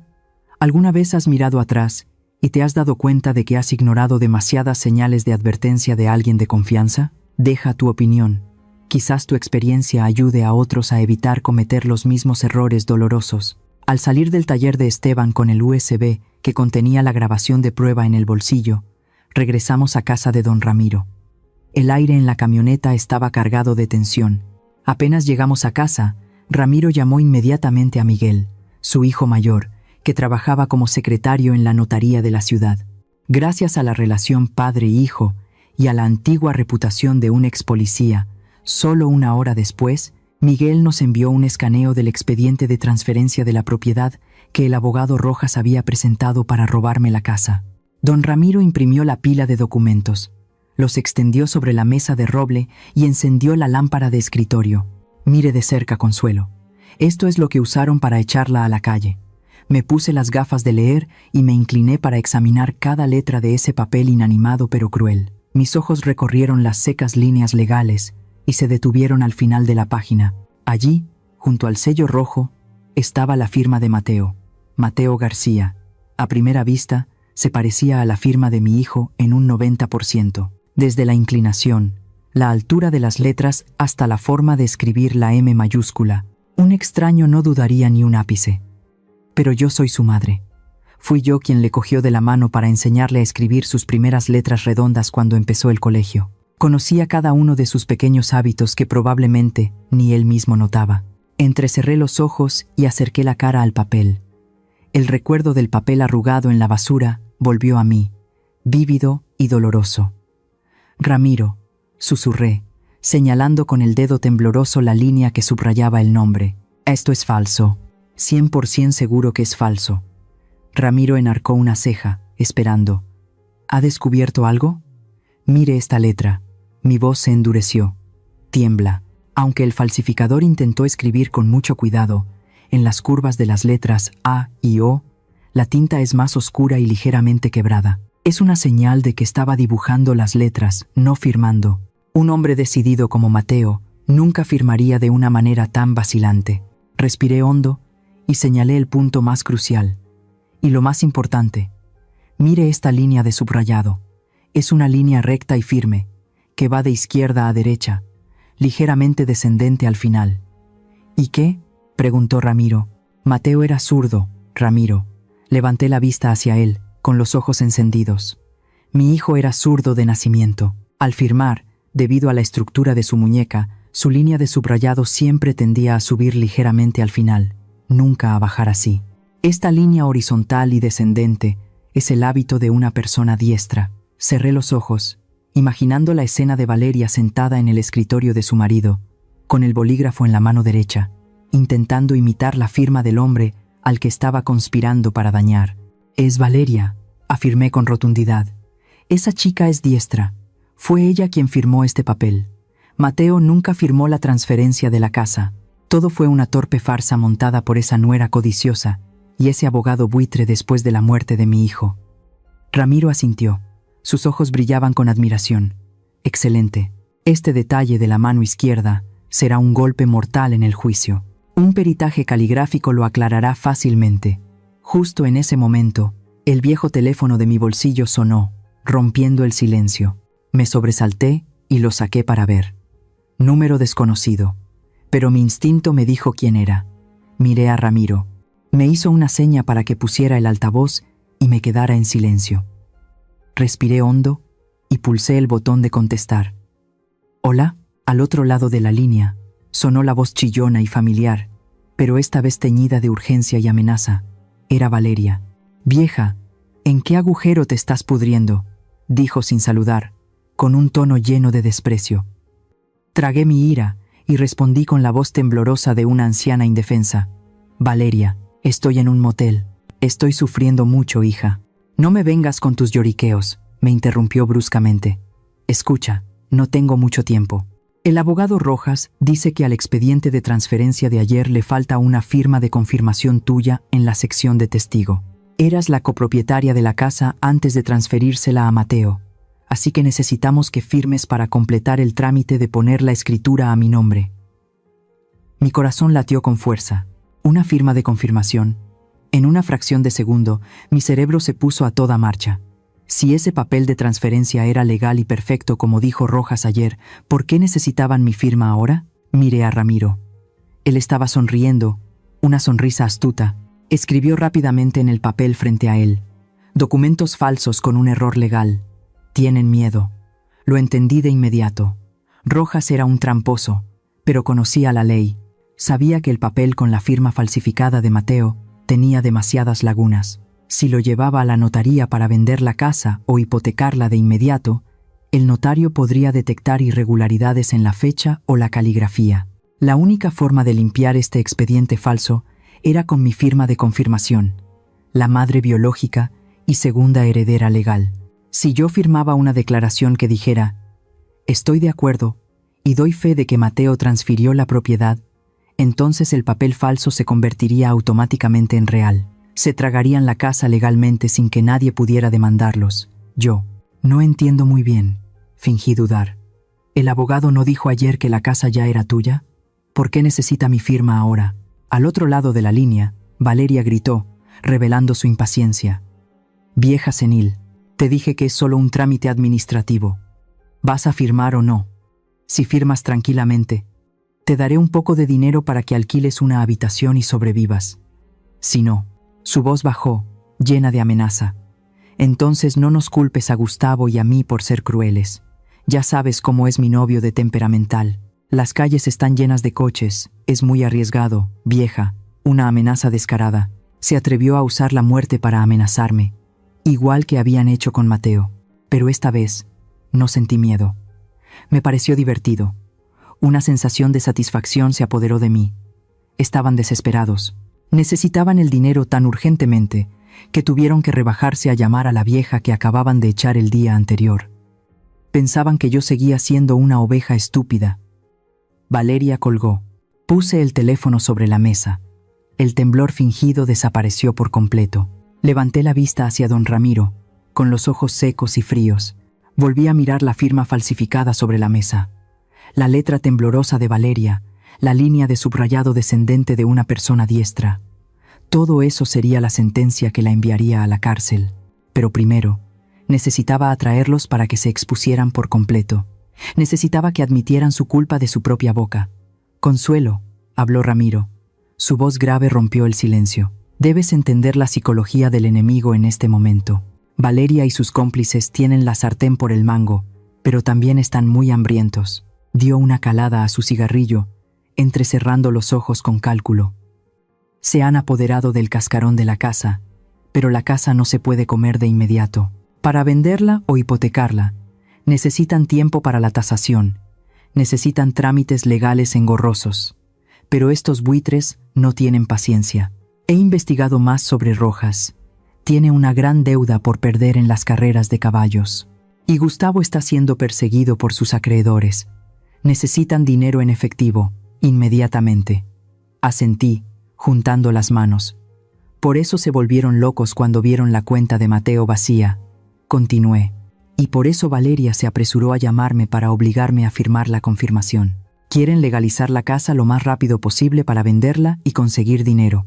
¿alguna vez has mirado atrás y te has dado cuenta de que has ignorado demasiadas señales de advertencia de alguien de confianza? Deja tu opinión. Quizás tu experiencia ayude a otros a evitar cometer los mismos errores dolorosos. Al salir del taller de Esteban con el USB que contenía la grabación de prueba en el bolsillo, regresamos a casa de don Ramiro. El aire en la camioneta estaba cargado de tensión. Apenas llegamos a casa, Ramiro llamó inmediatamente a Miguel, su hijo mayor, que trabajaba como secretario en la notaría de la ciudad. Gracias a la relación padre-hijo y a la antigua reputación de un ex policía, solo una hora después, Miguel nos envió un escaneo del expediente de transferencia de la propiedad que el abogado Rojas había presentado para robarme la casa. Don Ramiro imprimió la pila de documentos, los extendió sobre la mesa de roble y encendió la lámpara de escritorio. Mire de cerca, Consuelo. Esto es lo que usaron para echarla a la calle. Me puse las gafas de leer y me incliné para examinar cada letra de ese papel inanimado pero cruel. Mis ojos recorrieron las secas líneas legales y se detuvieron al final de la página. Allí, junto al sello rojo, estaba la firma de Mateo. Mateo García. A primera vista, se parecía a la firma de mi hijo en un 90%. Desde la inclinación, la altura de las letras hasta la forma de escribir la M mayúscula, un extraño no dudaría ni un ápice. Pero yo soy su madre. Fui yo quien le cogió de la mano para enseñarle a escribir sus primeras letras redondas cuando empezó el colegio. Conocía cada uno de sus pequeños hábitos que probablemente ni él mismo notaba. Entrecerré los ojos y acerqué la cara al papel. El recuerdo del papel arrugado en la basura volvió a mí, vívido y doloroso. Ramiro, susurré, señalando con el dedo tembloroso la línea que subrayaba el nombre. Esto es falso. 100% seguro que es falso. Ramiro enarcó una ceja, esperando. ¿Ha descubierto algo? Mire esta letra. Mi voz se endureció. Tiembla. Aunque el falsificador intentó escribir con mucho cuidado, en las curvas de las letras A y O, la tinta es más oscura y ligeramente quebrada. Es una señal de que estaba dibujando las letras, no firmando. Un hombre decidido como Mateo nunca firmaría de una manera tan vacilante. Respiré hondo y señalé el punto más crucial. Y lo más importante, mire esta línea de subrayado. Es una línea recta y firme, que va de izquierda a derecha, ligeramente descendente al final. ¿Y qué?, preguntó Ramiro. Mateo era zurdo, Ramiro. Levanté la vista hacia él, con los ojos encendidos. Mi hijo era zurdo de nacimiento. Al firmar, debido a la estructura de su muñeca, su línea de subrayado siempre tendía a subir ligeramente al final, nunca a bajar así. Esta línea horizontal y descendente es el hábito de una persona diestra. Cerré los ojos, imaginando la escena de Valeria sentada en el escritorio de su marido, con el bolígrafo en la mano derecha, intentando imitar la firma del hombre al que estaba conspirando para dañar. «Es Valeria», afirmé con rotundidad. «Esa chica es diestra. Fue ella quien firmó este papel. Mateo nunca firmó la transferencia de la casa. Todo fue una torpe farsa montada por esa nuera codiciosa y ese abogado buitre después de la muerte de mi hijo». Ramiro asintió. Sus ojos brillaban con admiración. «Excelente. Este detalle de la mano izquierda será un golpe mortal en el juicio. Un peritaje caligráfico lo aclarará fácilmente». Justo en ese momento, el viejo teléfono de mi bolsillo sonó, rompiendo el silencio. Me sobresalté y lo saqué para ver. Número desconocido. Pero mi instinto me dijo quién era. Miré a Ramiro. Me hizo una seña para que pusiera el altavoz y me quedara en silencio. Respiré hondo y pulsé el botón de contestar. «Hola», al otro lado de la línea, sonó la voz chillona y familiar, pero esta vez teñida de urgencia y amenaza. Era Valeria. «Vieja, ¿en qué agujero te estás pudriendo?», dijo sin saludar, con un tono lleno de desprecio. Tragué mi ira y respondí con la voz temblorosa de una anciana indefensa. «Valeria, estoy en un motel. Estoy sufriendo mucho, hija». «No me vengas con tus lloriqueos», me interrumpió bruscamente. «Escucha, no tengo mucho tiempo. El abogado Rojas dice que al expediente de transferencia de ayer le falta una firma de confirmación tuya en la sección de testigo. Eras la copropietaria de la casa antes de transferírsela a Mateo, así que necesitamos que firmes para completar el trámite de poner la escritura a mi nombre». Mi corazón latió con fuerza. Una firma de confirmación. En una fracción de segundo, mi cerebro se puso a toda marcha. Si ese papel de transferencia era legal y perfecto como dijo Rojas ayer, ¿por qué necesitaban mi firma ahora? Miré a Ramiro. Él estaba sonriendo, una sonrisa astuta. Escribió rápidamente en el papel frente a él. «Documentos falsos con un error legal. Tienen miedo». Lo entendí de inmediato. Rojas era un tramposo, pero conocía la ley. Sabía que el papel con la firma falsificada de Mateo tenía demasiadas lagunas. Si lo llevaba a la notaría para vender la casa o hipotecarla de inmediato, el notario podría detectar irregularidades en la fecha o la caligrafía. La única forma de limpiar este expediente falso era con mi firma de confirmación, la madre biológica y segunda heredera legal. Si yo firmaba una declaración que dijera, estoy de acuerdo y doy fe de que Mateo transfirió la propiedad, entonces el papel falso se convertiría automáticamente en real. Se tragarían la casa legalmente sin que nadie pudiera demandarlos. Yo, no entiendo muy bien. Fingí dudar. ¿El abogado no dijo ayer que la casa ya era tuya? ¿Por qué necesita mi firma ahora? Al otro lado de la línea, Valeria gritó, revelando su impaciencia. Vieja senil, te dije que es solo un trámite administrativo. ¿Vas a firmar o no? Si firmas tranquilamente, te daré un poco de dinero para que alquiles una habitación y sobrevivas. Si no, su voz bajó, llena de amenaza. Entonces no nos culpes a Gustavo y a mí por ser crueles. Ya sabes cómo es mi novio de temperamental. Las calles están llenas de coches, es muy arriesgado, vieja, una amenaza descarada. Se atrevió a usar la muerte para amenazarme, igual que habían hecho con Mateo. Pero esta vez, no sentí miedo. Me pareció divertido. Una sensación de satisfacción se apoderó de mí. Estaban desesperados. Necesitaban el dinero tan urgentemente que tuvieron que rebajarse a llamar a la vieja que acababan de echar el día anterior. Pensaban que yo seguía siendo una oveja estúpida. Valeria colgó. Puse el teléfono sobre la mesa. El temblor fingido desapareció por completo. Levanté la vista hacia don Ramiro, con los ojos secos y fríos. Volví a mirar la firma falsificada sobre la mesa. La letra temblorosa de Valeria, la línea de subrayado descendente de una persona diestra. Todo eso sería la sentencia que la enviaría a la cárcel. Pero primero, necesitaba atraerlos para que se expusieran por completo. Necesitaba que admitieran su culpa de su propia boca. Consuelo, habló Ramiro. Su voz grave rompió el silencio. Debes entender la psicología del enemigo en este momento. Valeria y sus cómplices tienen la sartén por el mango, pero también están muy hambrientos. Dio una calada a su cigarrillo, entrecerrando los ojos con cálculo. Se han apoderado del cascarón de la casa, pero la casa no se puede comer de inmediato. Para venderla o hipotecarla, necesitan tiempo para la tasación, necesitan trámites legales engorrosos. Pero estos buitres no tienen paciencia. He investigado más sobre Rojas. Tiene una gran deuda por perder en las carreras de caballos. Y Gustavo está siendo perseguido por sus acreedores. Necesitan dinero en efectivo, inmediatamente. Asentí, juntando las manos. Por eso se volvieron locos cuando vieron la cuenta de Mateo vacía. Continué. Y por eso Valeria se apresuró a llamarme para obligarme a firmar la confirmación. Quieren legalizar la casa lo más rápido posible para venderla y conseguir dinero.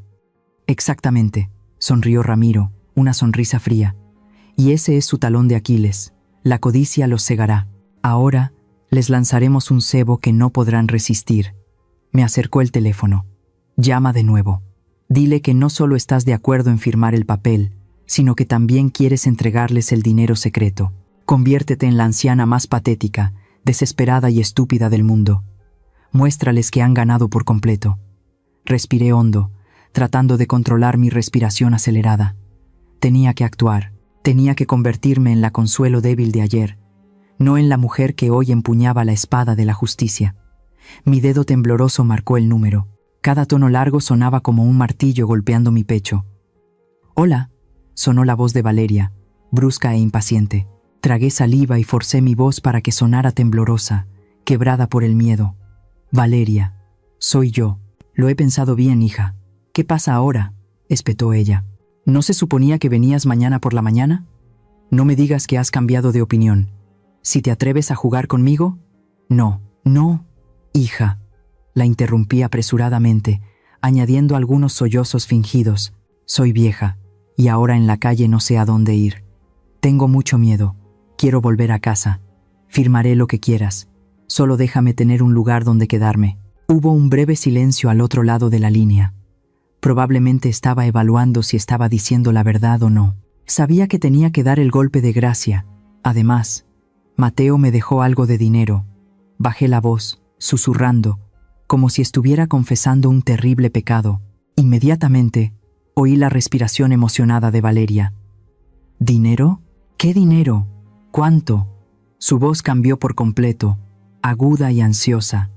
Exactamente, sonrió Ramiro, una sonrisa fría. Y ese es su talón de Aquiles. La codicia los cegará. Ahora, les lanzaremos un cebo que no podrán resistir. Me acercó el teléfono. Llama de nuevo. Dile que no solo estás de acuerdo en firmar el papel, sino que también quieres entregarles el dinero secreto. Conviértete en la anciana más patética, desesperada y estúpida del mundo. Muéstrales que han ganado por completo. Respiré hondo, tratando de controlar mi respiración acelerada. Tenía que actuar, tenía que convertirme en la Consuelo débil de ayer, no en la mujer que hoy empuñaba la espada de la justicia. Mi dedo tembloroso marcó el número. Cada tono largo sonaba como un martillo golpeando mi pecho. «Hola», sonó la voz de Valeria, brusca e impaciente. Tragué saliva y forcé mi voz para que sonara temblorosa, quebrada por el miedo. «Valeria, soy yo. Lo he pensado bien, hija». «¿Qué pasa ahora?», espetó ella. «¿No se suponía que venías mañana por la mañana? No me digas que has cambiado de opinión. Si te atreves a jugar conmigo...» «No, no, hija», la interrumpí apresuradamente, añadiendo algunos sollozos fingidos. «Soy vieja, y ahora en la calle no sé a dónde ir. Tengo mucho miedo. Quiero volver a casa. Firmaré lo que quieras. Solo déjame tener un lugar donde quedarme». Hubo un breve silencio al otro lado de la línea. Probablemente estaba evaluando si estaba diciendo la verdad o no. Sabía que tenía que dar el golpe de gracia. Además, Mateo me dejó algo de dinero. Bajé la voz, susurrando, como si estuviera confesando un terrible pecado. Inmediatamente, oí la respiración emocionada de Valeria. ¿Dinero? ¿Qué dinero? ¿Cuánto? Su voz cambió por completo, aguda y ansiosa.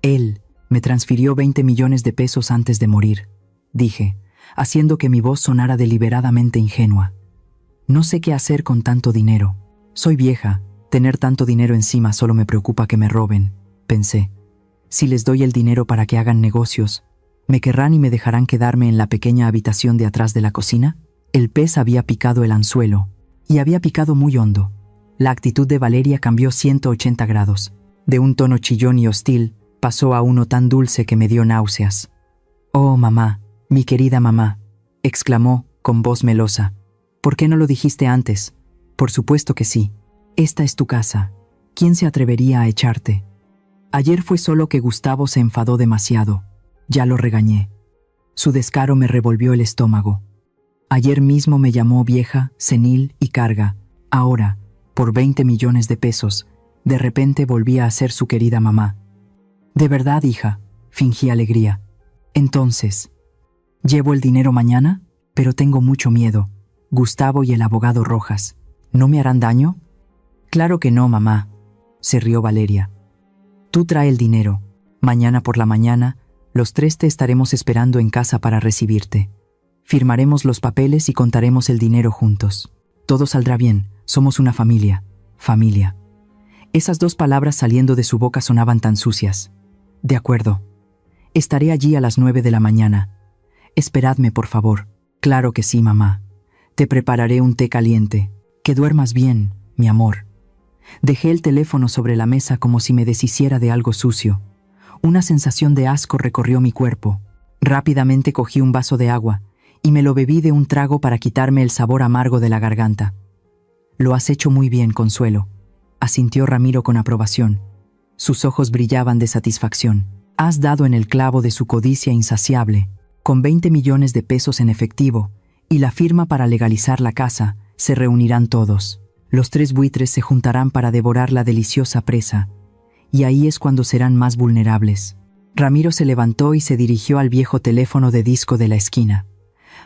Él me transfirió 20 millones de pesos antes de morir, dije, haciendo que mi voz sonara deliberadamente ingenua. No sé qué hacer con tanto dinero. Soy vieja, tener tanto dinero encima solo me preocupa que me roben, pensé. Si les doy el dinero para que hagan negocios, ¿me querrán y me dejarán quedarme en la pequeña habitación de atrás de la cocina? El pez había picado el anzuelo, y había picado muy hondo. La actitud de Valeria cambió 180 grados. De un tono chillón y hostil, pasó a uno tan dulce que me dio náuseas. «Oh, mamá, mi querida mamá», exclamó con voz melosa. «¿Por qué no lo dijiste antes?» «Por supuesto que sí. Esta es tu casa. ¿Quién se atrevería a echarte?» Ayer fue solo que Gustavo se enfadó demasiado. Ya lo regañé. Su descaro me revolvió el estómago. Ayer mismo me llamó vieja, senil y carga. Ahora, por 20 millones de pesos, de repente volvía a ser su querida mamá. «¿De verdad, hija?», fingí alegría. «Entonces, ¿llevo el dinero mañana? Pero tengo mucho miedo. Gustavo y el abogado Rojas, ¿no me harán daño?» «Claro que no, mamá», se rió Valeria. «Tú trae el dinero. Mañana por la mañana, los tres te estaremos esperando en casa para recibirte. Firmaremos los papeles y contaremos el dinero juntos. Todo saldrá bien, somos una familia. Familia». Esas dos palabras saliendo de su boca sonaban tan sucias. «De acuerdo. Estaré allí a las 9 de la mañana. Esperadme, por favor». «Claro que sí, mamá. Te prepararé un té caliente. Que duermas bien, mi amor». Dejé el teléfono sobre la mesa como si me deshiciera de algo sucio. Una sensación de asco recorrió mi cuerpo. Rápidamente cogí un vaso de agua y me lo bebí de un trago para quitarme el sabor amargo de la garganta. «Lo has hecho muy bien, Consuelo», asintió Ramiro con aprobación. Sus ojos brillaban de satisfacción. «Has dado en el clavo de su codicia insaciable. Con 20 millones de pesos en efectivo y la firma para legalizar la casa, se reunirán todos. Los tres buitres se juntarán para devorar la deliciosa presa, y ahí es cuando serán más vulnerables». Ramiro se levantó y se dirigió al viejo teléfono de disco de la esquina.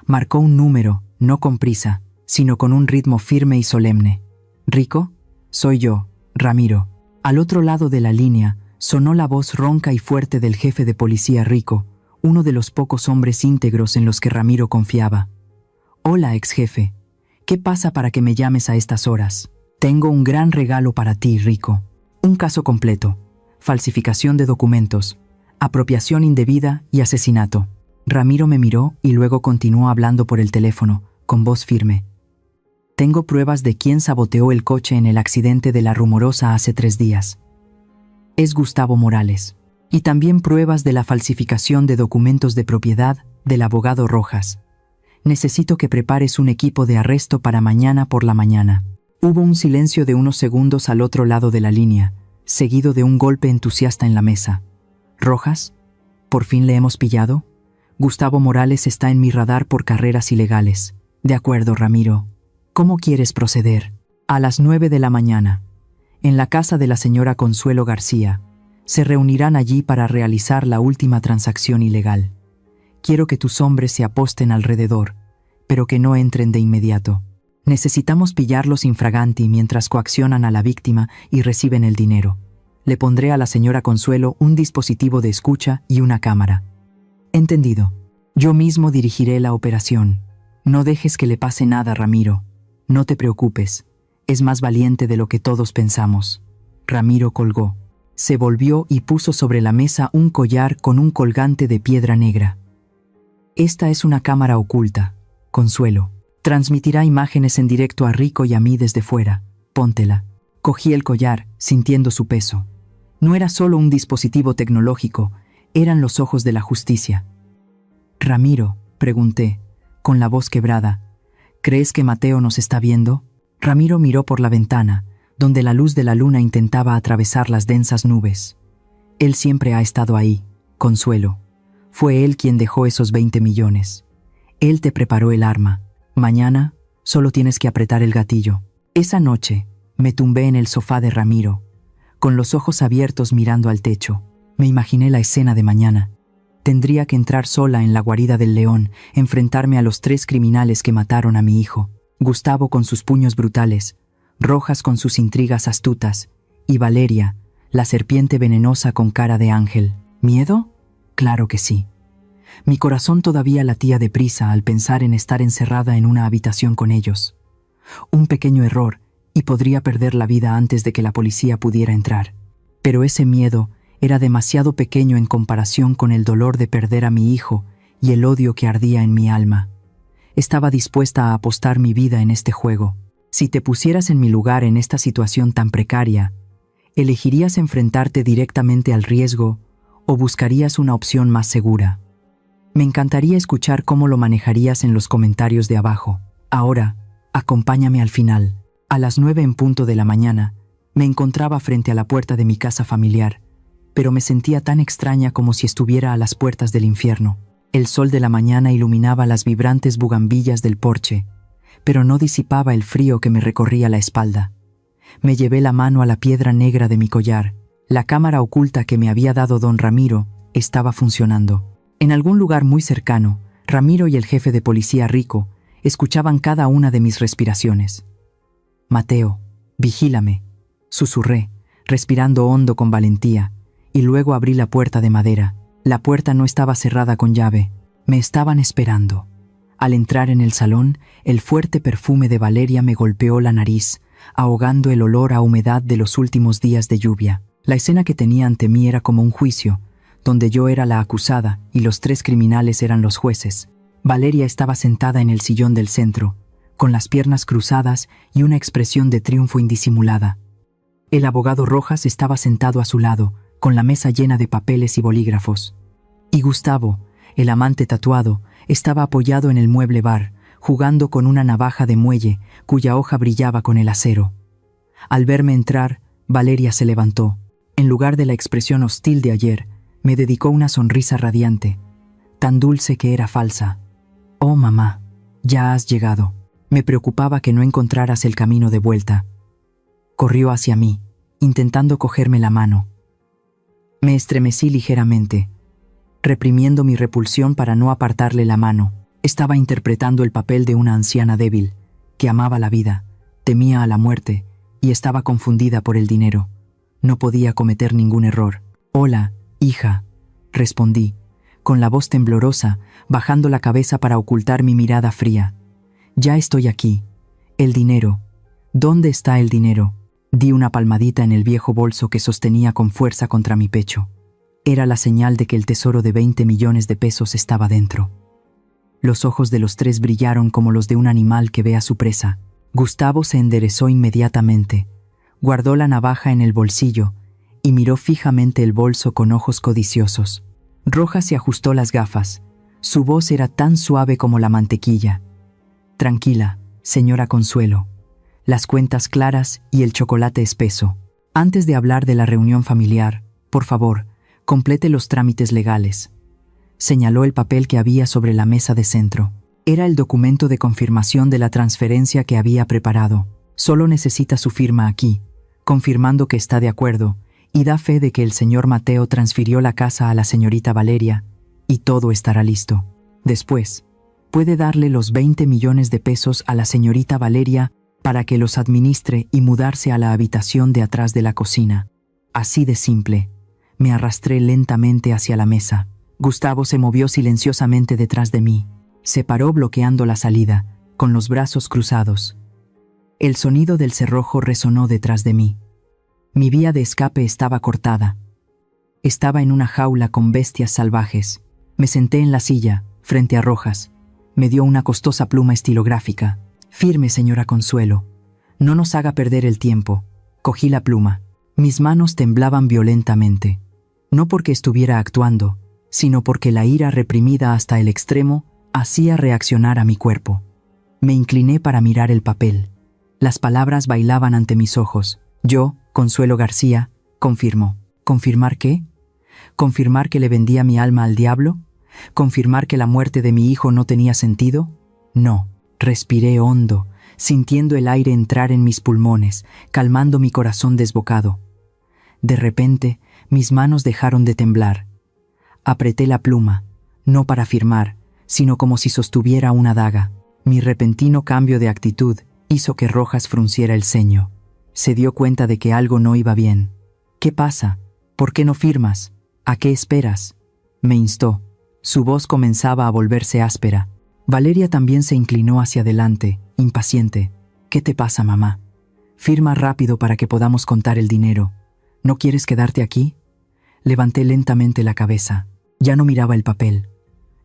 Marcó un número, no con prisa, sino con un ritmo firme y solemne. «¿Rico? Soy yo, Ramiro». Al otro lado de la línea sonó la voz ronca y fuerte del jefe de policía Rico, uno de los pocos hombres íntegros en los que Ramiro confiaba. «Hola, ex jefe. ¿Qué pasa para que me llames a estas horas?» «Tengo un gran regalo para ti, Rico. Un caso completo. Falsificación de documentos, apropiación indebida y asesinato». Ramiro me miró y luego continuó hablando por el teléfono, con voz firme. «Tengo pruebas de quién saboteó el coche en el accidente de La Rumorosa hace 3 días. Es Gustavo Morales. Y también pruebas de la falsificación de documentos de propiedad del abogado Rojas. Necesito que prepares un equipo de arresto para mañana por la mañana». Hubo un silencio de unos segundos al otro lado de la línea, seguido de un golpe entusiasta en la mesa. «¿Rojas? ¿Por fin le hemos pillado? Gustavo Morales está en mi radar por carreras ilegales». «De acuerdo, Ramiro. ¿Cómo quieres proceder?» «A las 9 de la mañana, en la casa de la señora Consuelo García. Se reunirán allí para realizar la última transacción ilegal. Quiero que tus hombres se aposten alrededor, pero que no entren de inmediato. Necesitamos pillarlos infraganti mientras coaccionan a la víctima y reciben el dinero. Le pondré a la señora Consuelo un dispositivo de escucha y una cámara». «Entendido. Yo mismo dirigiré la operación. No dejes que le pase nada, Ramiro. No te preocupes. Es más valiente de lo que todos pensamos». Ramiro colgó. Se volvió y puso sobre la mesa un collar con un colgante de piedra negra. «Esta es una cámara oculta, Consuelo. Transmitirá imágenes en directo a Rico y a mí desde fuera. Póntela». Cogí el collar, sintiendo su peso. No era solo un dispositivo tecnológico, eran los ojos de la justicia. «Ramiro», pregunté, con la voz quebrada, «¿crees que Mateo nos está viendo?» Ramiro miró por la ventana, donde la luz de la luna intentaba atravesar las densas nubes. «Él siempre ha estado ahí, Consuelo. Fue él quien dejó esos 20 millones. Él te preparó el arma. Mañana solo tienes que apretar el gatillo». Esa noche me tumbé en el sofá de Ramiro, con los ojos abiertos mirando al techo. Me imaginé la escena de mañana. Tendría que entrar sola en la guarida del león, enfrentarme a los 3 criminales que mataron a mi hijo. Gustavo con sus puños brutales, Rojas con sus intrigas astutas, y Valeria, la serpiente venenosa con cara de ángel. ¿Miedo? Claro que sí. Mi corazón todavía latía deprisa al pensar en estar encerrada en una habitación con ellos. Un pequeño error y podría perder la vida antes de que la policía pudiera entrar. Pero ese miedo era demasiado pequeño en comparación con el dolor de perder a mi hijo y el odio que ardía en mi alma. Estaba dispuesta a apostar mi vida en este juego. Si te pusieras en mi lugar en esta situación tan precaria, ¿elegirías enfrentarte directamente al riesgo o buscarías una opción más segura? Me encantaría escuchar cómo lo manejarías en los comentarios de abajo. Ahora, acompáñame al final. A las 9 en punto de la mañana, me encontraba frente a la puerta de mi casa familiar, pero me sentía tan extraña como si estuviera a las puertas del infierno. El sol de la mañana iluminaba las vibrantes bugambillas del porche, pero no disipaba el frío que me recorría la espalda. Me llevé la mano a la piedra negra de mi collar. La cámara oculta que me había dado don Ramiro estaba funcionando. En algún lugar muy cercano, Ramiro y el jefe de policía Rico escuchaban cada una de mis respiraciones. «Mateo, vigílame», susurré, respirando hondo con valentía, y luego abrí la puerta de madera. La puerta no estaba cerrada con llave. Me estaban esperando. Al entrar en el salón, el fuerte perfume de Valeria me golpeó la nariz, ahogando el olor a humedad de los últimos días de lluvia. La escena que tenía ante mí era como un juicio, donde yo era la acusada y los 3 criminales eran los jueces. Valeria estaba sentada en el sillón del centro, con las piernas cruzadas y una expresión de triunfo indisimulada. El abogado Rojas estaba sentado a su lado, con la mesa llena de papeles y bolígrafos. Y Gustavo, el amante tatuado, estaba apoyado en el mueble bar, jugando con una navaja de muelle cuya hoja brillaba con el acero. Al verme entrar, Valeria se levantó. En lugar de la expresión hostil de ayer, me dedicó una sonrisa radiante, tan dulce que era falsa. «Oh, mamá, ya has llegado». Me preocupaba que no encontraras el camino de vuelta. Corrió hacia mí, intentando cogerme la mano. Me estremecí ligeramente, reprimiendo mi repulsión para no apartarle la mano. Estaba interpretando el papel de una anciana débil, que amaba la vida, temía a la muerte y estaba confundida por el dinero. No podía cometer ningún error. «Hola, hija», respondí, con la voz temblorosa, bajando la cabeza para ocultar mi mirada fría. «Ya estoy aquí. El dinero. ¿Dónde está el dinero?» Di una palmadita en el viejo bolso que sostenía con fuerza contra mi pecho. Era la señal de que el tesoro de 20 millones de pesos estaba dentro. Los ojos de los 3 brillaron como los de un animal que ve a su presa. Gustavo se enderezó inmediatamente, guardó la navaja en el bolsillo y miró fijamente el bolso con ojos codiciosos. Rojas se ajustó las gafas. Su voz era tan suave como la mantequilla. «Tranquila, señora Consuelo. Las cuentas claras y el chocolate espeso. Antes de hablar de la reunión familiar, por favor, complete los trámites legales». Señaló el papel que había sobre la mesa de centro. Era el documento de confirmación de la transferencia que había preparado. Solo necesita su firma aquí, confirmando que está de acuerdo, y da fe de que el señor Mateo transfirió la casa a la señorita Valeria, y todo estará listo. Después, puede darle los 20 millones de pesos a la señorita Valeria para que los administre y mudarse a la habitación de atrás de la cocina. Así de simple. Me arrastré lentamente hacia la mesa. Gustavo se movió silenciosamente detrás de mí. Se paró bloqueando la salida, con los brazos cruzados. El sonido del cerrojo resonó detrás de mí. Mi vía de escape estaba cortada. Estaba en una jaula con bestias salvajes. Me senté en la silla, frente a Rojas. Me dio una costosa pluma estilográfica. «Firme, señora Consuelo. No nos haga perder el tiempo». Cogí la pluma. Mis manos temblaban violentamente. No porque estuviera actuando, sino porque la ira reprimida hasta el extremo hacía reaccionar a mi cuerpo. Me incliné para mirar el papel. Las palabras bailaban ante mis ojos. «Yo, Consuelo García, confirmo». ¿Confirmar qué? ¿Confirmar que le vendía mi alma al diablo? ¿Confirmar que la muerte de mi hijo no tenía sentido? No. Respiré hondo, sintiendo el aire entrar en mis pulmones, calmando mi corazón desbocado. De repente, mis manos dejaron de temblar. Apreté la pluma, no para firmar, sino como si sostuviera una daga. Mi repentino cambio de actitud hizo que Rojas frunciera el ceño. Se dio cuenta de que algo no iba bien. «¿Qué pasa? ¿Por qué no firmas? ¿A qué esperas?», me instó. Su voz comenzaba a volverse áspera. Valeria también se inclinó hacia adelante, impaciente. «¿Qué te pasa, mamá? Firma rápido para que podamos contar el dinero. ¿No quieres quedarte aquí? Levanté lentamente la cabeza. Ya no miraba el papel.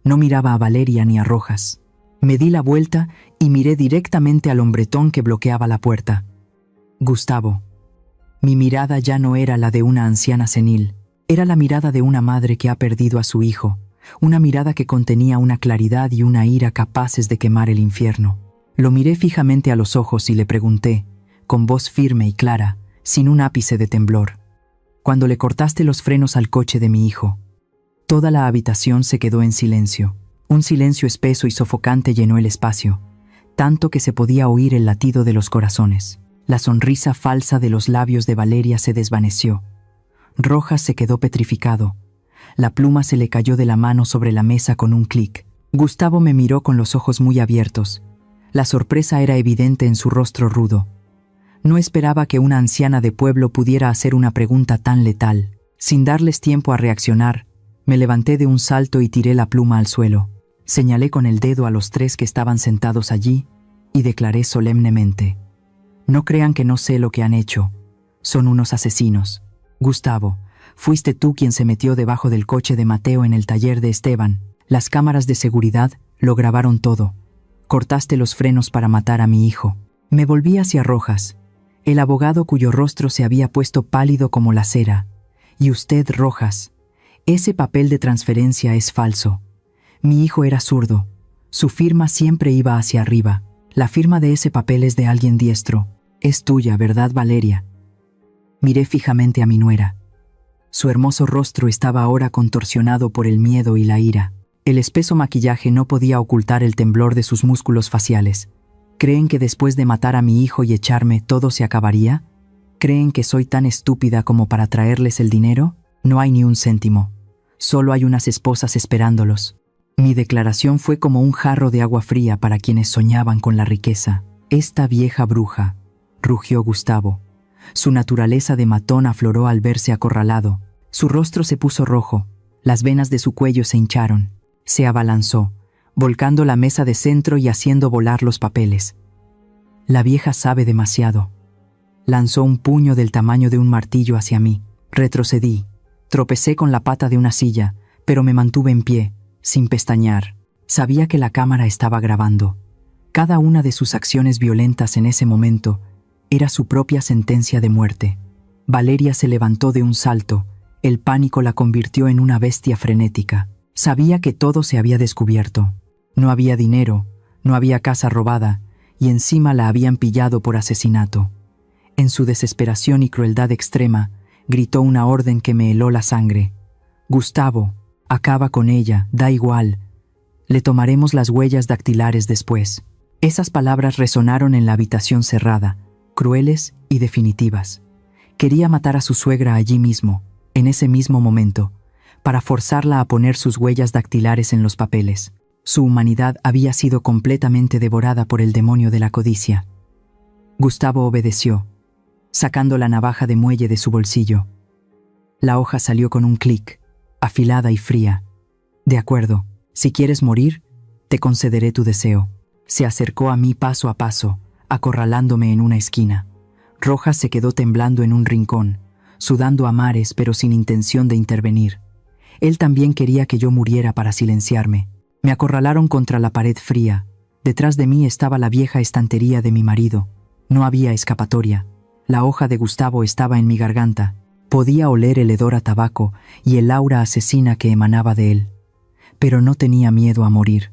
No miraba a Valeria ni a Rojas. Me di la vuelta y miré directamente al hombretón que bloqueaba la puerta. Gustavo. Mi mirada ya no era la de una anciana senil. Era la mirada de una madre que ha perdido a su hijo. Una mirada que contenía una claridad y una ira capaces de quemar el infierno. Lo miré fijamente a los ojos y le pregunté, con voz firme y clara, sin un ápice de temblor. Cuando le cortaste los frenos al coche de mi hijo. Toda la habitación se quedó en silencio. Un silencio espeso y sofocante llenó el espacio, tanto que se podía oír el latido de los corazones. La sonrisa falsa de los labios de Valeria se desvaneció. Rojas se quedó petrificado. La pluma se le cayó de la mano sobre la mesa con un clic. Gustavo me miró con los ojos muy abiertos. La sorpresa era evidente en su rostro rudo. No esperaba que una anciana de pueblo pudiera hacer una pregunta tan letal. Sin darles tiempo a reaccionar, me levanté de un salto y tiré la pluma al suelo. Señalé con el dedo a los 3 que estaban sentados allí y declaré solemnemente: no crean que no sé lo que han hecho. Son unos asesinos. Gustavo, fuiste tú quien se metió debajo del coche de Mateo en el taller de Esteban. Las cámaras de seguridad lo grabaron todo. Cortaste los frenos para matar a mi hijo. Me volví hacia Rojas, el abogado cuyo rostro se había puesto pálido como la cera. Y usted, Rojas, ese papel de transferencia es falso. Mi hijo era zurdo. Su firma siempre iba hacia arriba. La firma de ese papel es de alguien diestro. Es tuya, ¿verdad, Valeria? Miré fijamente a mi nuera. Su hermoso rostro estaba ahora contorsionado por el miedo y la ira. El espeso maquillaje no podía ocultar el temblor de sus músculos faciales. ¿Creen que después de matar a mi hijo y echarme todo se acabaría? ¿Creen que soy tan estúpida como para traerles el dinero? No hay ni un céntimo. Solo hay unas esposas esperándolos. Mi declaración fue como un jarro de agua fría para quienes soñaban con la riqueza. Esta vieja bruja, rugió Gustavo. Su naturaleza de matón afloró al verse acorralado. Su rostro se puso rojo, las venas de su cuello se hincharon. Se abalanzó, volcando la mesa de centro y haciendo volar los papeles. La vieja sabe demasiado. Lanzó un puño del tamaño de un martillo hacia mí. Retrocedí. Tropecé con la pata de una silla, pero me mantuve en pie, sin pestañear. Sabía que la cámara estaba grabando. Cada una de sus acciones violentas en ese momento era su propia sentencia de muerte. Valeria se levantó de un salto. El pánico la convirtió en una bestia frenética. Sabía que todo se había descubierto. No había dinero, no había casa robada, y encima la habían pillado por asesinato. En su desesperación y crueldad extrema, gritó una orden que me heló la sangre. Gustavo, acaba con ella, da igual. Le tomaremos las huellas dactilares después. Esas palabras resonaron en la habitación cerrada, crueles y definitivas. Quería matar a su suegra allí mismo, en ese mismo momento, para forzarla a poner sus huellas dactilares en los papeles. Su humanidad había sido completamente devorada por el demonio de la codicia. Gustavo obedeció, sacando la navaja de muelle de su bolsillo. La hoja salió con un clic, afilada y fría. De acuerdo, si quieres morir, te concederé tu deseo. Se acercó a mí paso a paso, acorralándome en una esquina. Rojas se quedó temblando en un rincón, sudando a mares pero sin intención de intervenir. Él también quería que yo muriera para silenciarme. Me acorralaron contra la pared fría. Detrás de mí estaba la vieja estantería de mi marido. No había escapatoria. La hoja de Gustavo estaba en mi garganta. Podía oler el hedor a tabaco y el aura asesina que emanaba de él. Pero no tenía miedo a morir.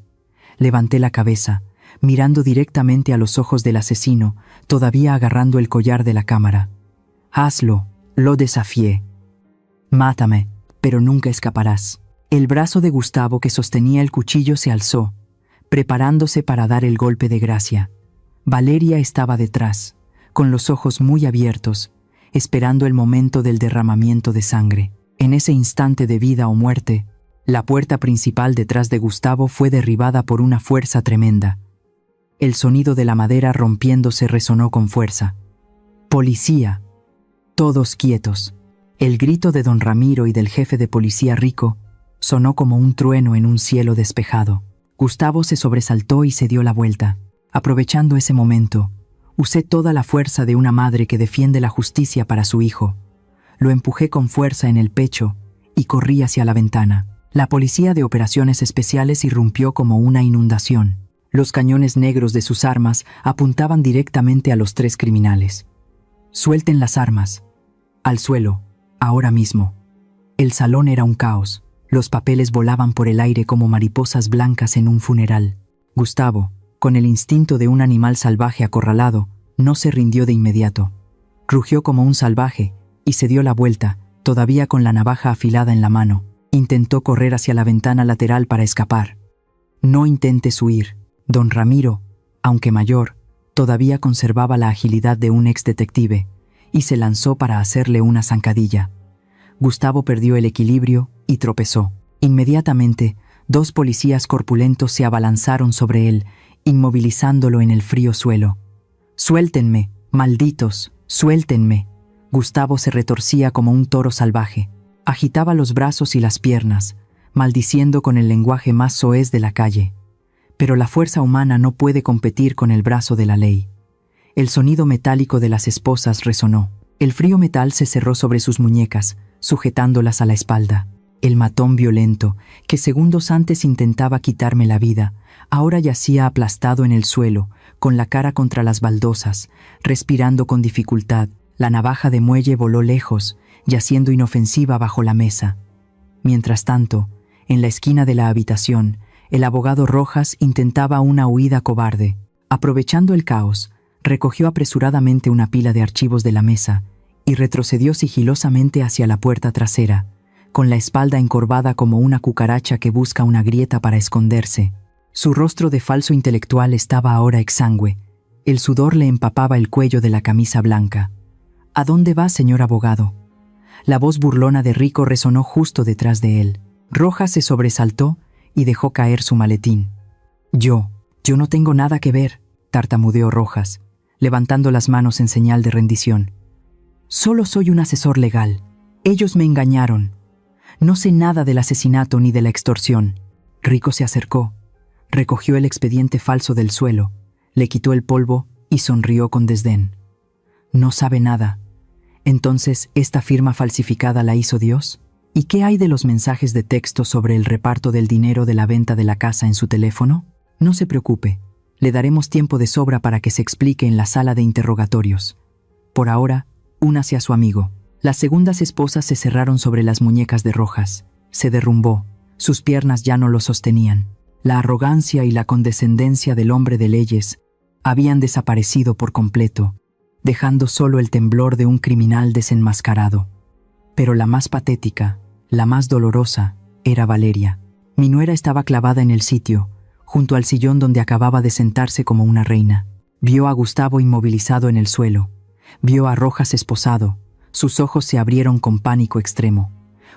Levanté la cabeza, mirando directamente a los ojos del asesino, todavía agarrando el collar de la cámara. «Hazlo», lo desafié. «Mátame, pero nunca escaparás». El brazo de Gustavo que sostenía el cuchillo se alzó, preparándose para dar el golpe de gracia. Valeria estaba detrás, con los ojos muy abiertos, esperando el momento del derramamiento de sangre. En ese instante de vida o muerte, la puerta principal detrás de Gustavo fue derribada por una fuerza tremenda. El sonido de la madera rompiéndose resonó con fuerza. «¡Policía!». Todos quietos. El grito de don Ramiro y del jefe de policía Rico sonó como un trueno en un cielo despejado. Gustavo se sobresaltó y se dio la vuelta. Aprovechando ese momento, Usé toda la fuerza de una madre que defiende la justicia para su hijo. Lo empujé con fuerza en el pecho y corrí hacia la ventana. La policía de operaciones especiales irrumpió como una inundación. Los cañones negros de sus armas apuntaban directamente a los 3 criminales. «Suelten las armas. Al suelo, ahora mismo». El salón era un caos. Los papeles volaban por el aire como mariposas blancas en un funeral. Gustavo, con el instinto de un animal salvaje acorralado, no se rindió de inmediato. Rugió como un salvaje y se dio la vuelta, todavía con la navaja afilada en la mano. Intentó correr hacia la ventana lateral para escapar. «No intentes huir». Don Ramiro, aunque mayor, todavía conservaba la agilidad de un ex-detective y se lanzó para hacerle una zancadilla. Gustavo perdió el equilibrio y tropezó. Inmediatamente, 2 policías corpulentos se abalanzaron sobre él, inmovilizándolo en el frío suelo. «Suéltenme, malditos, suéltenme». Gustavo se retorcía como un toro salvaje. Agitaba los brazos y las piernas, maldiciendo con el lenguaje más soez de la calle. Pero la fuerza humana no puede competir con el brazo de la ley. El sonido metálico de las esposas resonó. El frío metal se cerró sobre sus muñecas, sujetándolas a la espalda. El matón violento, que segundos antes intentaba quitarme la vida, ahora yacía aplastado en el suelo, con la cara contra las baldosas, respirando con dificultad. La navaja de muelle voló lejos, yaciendo inofensiva bajo la mesa. Mientras tanto, en la esquina de la habitación, el abogado Rojas intentaba una huida cobarde. Aprovechando el caos, recogió apresuradamente una pila de archivos de la mesa y retrocedió sigilosamente hacia la puerta trasera, con la espalda encorvada como una cucaracha que busca una grieta para esconderse. Su rostro de falso intelectual estaba ahora exangüe. El sudor le empapaba el cuello de la camisa blanca. «¿A dónde va, señor abogado?». La voz burlona de Rico resonó justo detrás de él. Rojas se sobresaltó y dejó caer su maletín. Yo no tengo nada que ver», tartamudeó Rojas, levantando las manos en señal de rendición. «Solo soy un asesor legal. Ellos me engañaron. No sé nada del asesinato ni de la extorsión». Rico se acercó, recogió el expediente falso del suelo, le quitó el polvo y sonrió con desdén. «No sabe nada. Entonces, ¿esta firma falsificada la hizo Dios? ¿Y qué hay de los mensajes de texto sobre el reparto del dinero de la venta de la casa en su teléfono? No se preocupe, le daremos tiempo de sobra para que se explique en la sala de interrogatorios. Por ahora, únase a su amigo». Las segundas esposas se cerraron sobre las muñecas de Rojas. Se derrumbó, sus piernas ya no lo sostenían. La arrogancia y la condescendencia del hombre de leyes habían desaparecido por completo, dejando solo el temblor de un criminal desenmascarado. Pero la más patética, la más dolorosa, era Valeria. Mi nuera estaba clavada en el sitio, junto al sillón donde acababa de sentarse como una reina. Vio a Gustavo inmovilizado en el suelo. Vio a Rojas esposado. Sus ojos se abrieron con pánico extremo.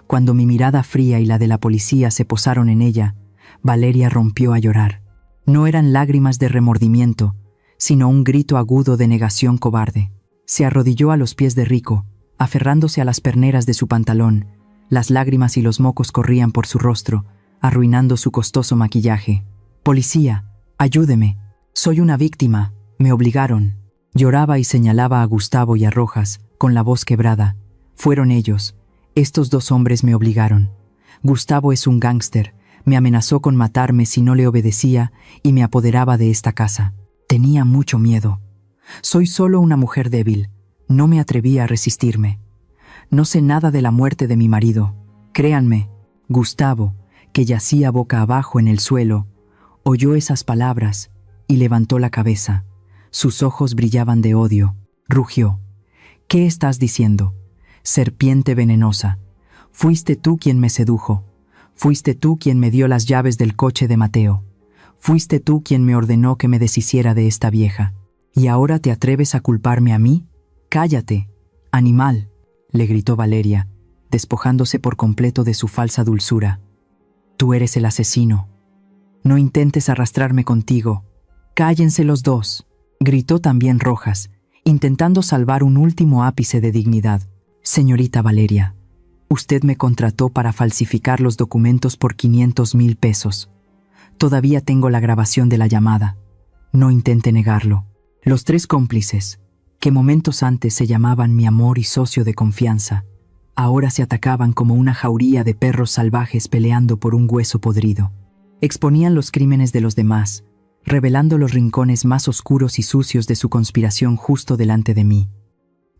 Cuando mi mirada fría y la de la policía se posaron en ella, Valeria rompió a llorar. No eran lágrimas de remordimiento, sino un grito agudo de negación cobarde. Se arrodilló a los pies de Rico, aferrándose a las perneras de su pantalón. Las lágrimas y los mocos corrían por su rostro, arruinando su costoso maquillaje. «Policía, ayúdeme. Soy una víctima. Me obligaron». Lloraba y señalaba a Gustavo y a Rojas, con la voz quebrada. «Fueron ellos. Estos 2 hombres me obligaron. Gustavo es un gángster. Me amenazó con matarme si no le obedecía y me apoderaba de esta casa. Tenía mucho miedo. Soy solo una mujer débil. No me atreví a resistirme. No sé nada de la muerte de mi marido. Créanme». Gustavo, que yacía boca abajo en el suelo, oyó esas palabras y levantó la cabeza. Sus ojos brillaban de odio. Rugió. «¿Qué estás diciendo? Serpiente venenosa. Fuiste tú quien me sedujo. Fuiste tú quien me dio las llaves del coche de Mateo. Fuiste tú quien me ordenó que me deshiciera de esta vieja. ¿Y ahora te atreves a culparme a mí? Cállate, animal», le gritó Valeria, despojándose por completo de su falsa dulzura. «Tú eres el asesino. No intentes arrastrarme contigo. Cállense los 2», gritó también Rojas, intentando salvar un último ápice de dignidad. «Señorita Valeria, usted me contrató para falsificar los documentos por 500,000 pesos. Todavía tengo la grabación de la llamada. No intente negarlo». Los tres cómplices, que momentos antes se llamaban mi amor y socio de confianza, ahora se atacaban como una jauría de perros salvajes peleando por un hueso podrido. Exponían los crímenes de los demás, revelando los rincones más oscuros y sucios de su conspiración justo delante de mí.